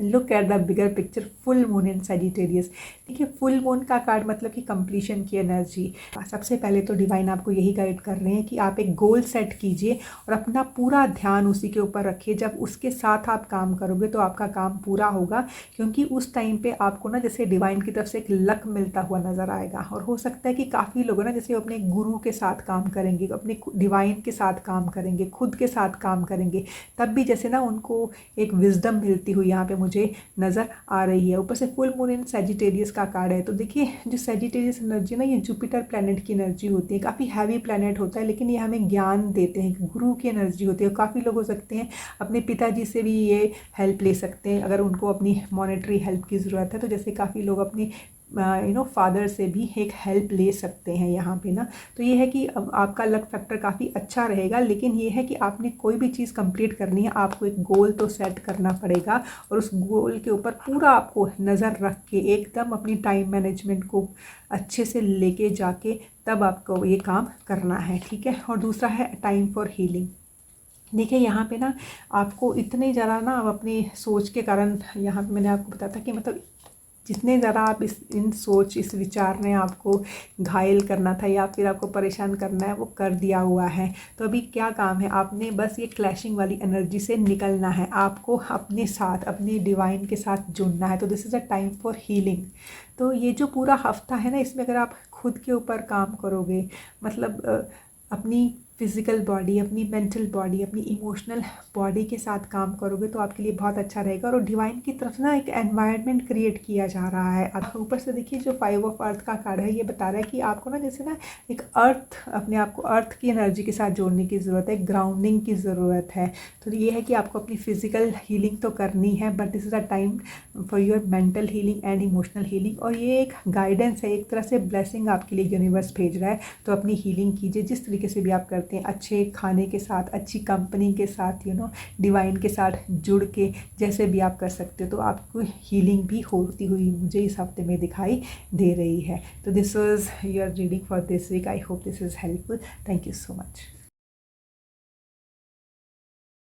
look at the bigger picture, full moon in Sagittarius. देखिए फुल मून का कार्ड मतलब कि कंप्लीशन की एनर्जी। सबसे पहले तो डिवाइन आपको यही गाइड कर रहे हैं कि आप एक गोल सेट कीजिए और अपना पूरा ध्यान उसी के ऊपर रखिए। जब उसके साथ आप काम करोगे तो आपका काम पूरा होगा, क्योंकि उस टाइम पे आपको ना जैसे डिवाइन की तरफ से एक लक मिलता हुआ नज़र आएगा। और हो सकता है कि काफ़ी लोग ना जैसे अपने गुरु के साथ काम करेंगे, अपने डिवाइन के साथ काम करेंगे, खुद के साथ काम करेंगे, तब भी जैसे ना उनको एक विजडम मिलती हुई यहाँ पे मुझे नज़र आ रही है। ऊपर से फुल मून इन सैजिटेरियस का कार्ड है। तो देखिए जो सैजिटेरियस एनर्जी ना ये जुपिटर प्लैनेट की एनर्जी होती है, काफ़ी हैवी प्लैनेट होता है, लेकिन ये हमें ज्ञान देते हैं, गुरु की एनर्जी होती है। काफ़ी लोग हो सकते हैं अपने पिताजी से भी ये हेल्प ले सकते हैं अगर उनको अपनी मॉनेटरी हेल्प की ज़रूरत है। तो जैसे काफ़ी लोग अपनी फादर से भी एक हेल्प ले सकते हैं यहाँ पे ना। तो ये है कि अब आपका लक फैक्टर काफ़ी अच्छा रहेगा, लेकिन ये है कि आपने कोई भी चीज़ कंप्लीट करनी है, आपको एक गोल तो सेट करना पड़ेगा और उस गोल के ऊपर पूरा आपको नज़र रख के एकदम अपनी टाइम मैनेजमेंट को अच्छे से लेके जाके तब आपको ये काम करना है। ठीक है, और दूसरा है टाइम फॉर हीलिंग। देखिए यहाँ पे ना आपको इतने ज़्यादा ना अब अपनी सोच के कारण यहाँ पे मैंने आपको बताया था कि मतलब जितने ज़्यादा आप इस विचार ने आपको घायल करना था या फिर आपको परेशान करना है वो कर दिया हुआ है। तो अभी क्या काम है, आपने बस ये क्लैशिंग वाली एनर्जी से निकलना है, आपको अपने साथ अपने डिवाइन के साथ जुड़ना है। तो this is a time for healing. तो ये जो पूरा हफ्ता है ना, इसमें अगर आप खुद के ऊपर काम करोगे, मतलब अपनी फिज़िकल बॉडी, अपनी मेंटल बॉडी, अपनी इमोशनल बॉडी के साथ काम करोगे तो आपके लिए बहुत अच्छा रहेगा। और डिवाइन की तरफ ना एक एनवायरनमेंट क्रिएट किया जा रहा है। अब ऊपर से देखिए जो 5 ऑफ अर्थ का कार्ड है, ये बता रहा है कि आपको ना जैसे ना एक अर्थ, अपने आप को अर्थ की एनर्जी के साथ जोड़ने की ज़रूरत है, ग्राउंडिंग की ज़रूरत है। तो ये है कि आपको अपनी फ़िज़िकल हीलिंग तो करनी है, but this is a time for your mental healing and emotional healing. और ये एक गाइडेंस है, एक तरह से ब्लेसिंग आपके लिए यूनिवर्स भेज रहा है। तो अपनी हीलिंग कीजिए जिस तरीके से भी आप करते हैं, अच्छे खाने के साथ, अच्छी कंपनी के साथ, डिवाइन के साथ जुड़ के जैसे भी आप कर सकते हो, तो आपको हीलिंग भी होती हुई मुझे इस हफ्ते में दिखाई दे रही है। तो this was your reading for this week. I hope this is helpful. Thank you so much.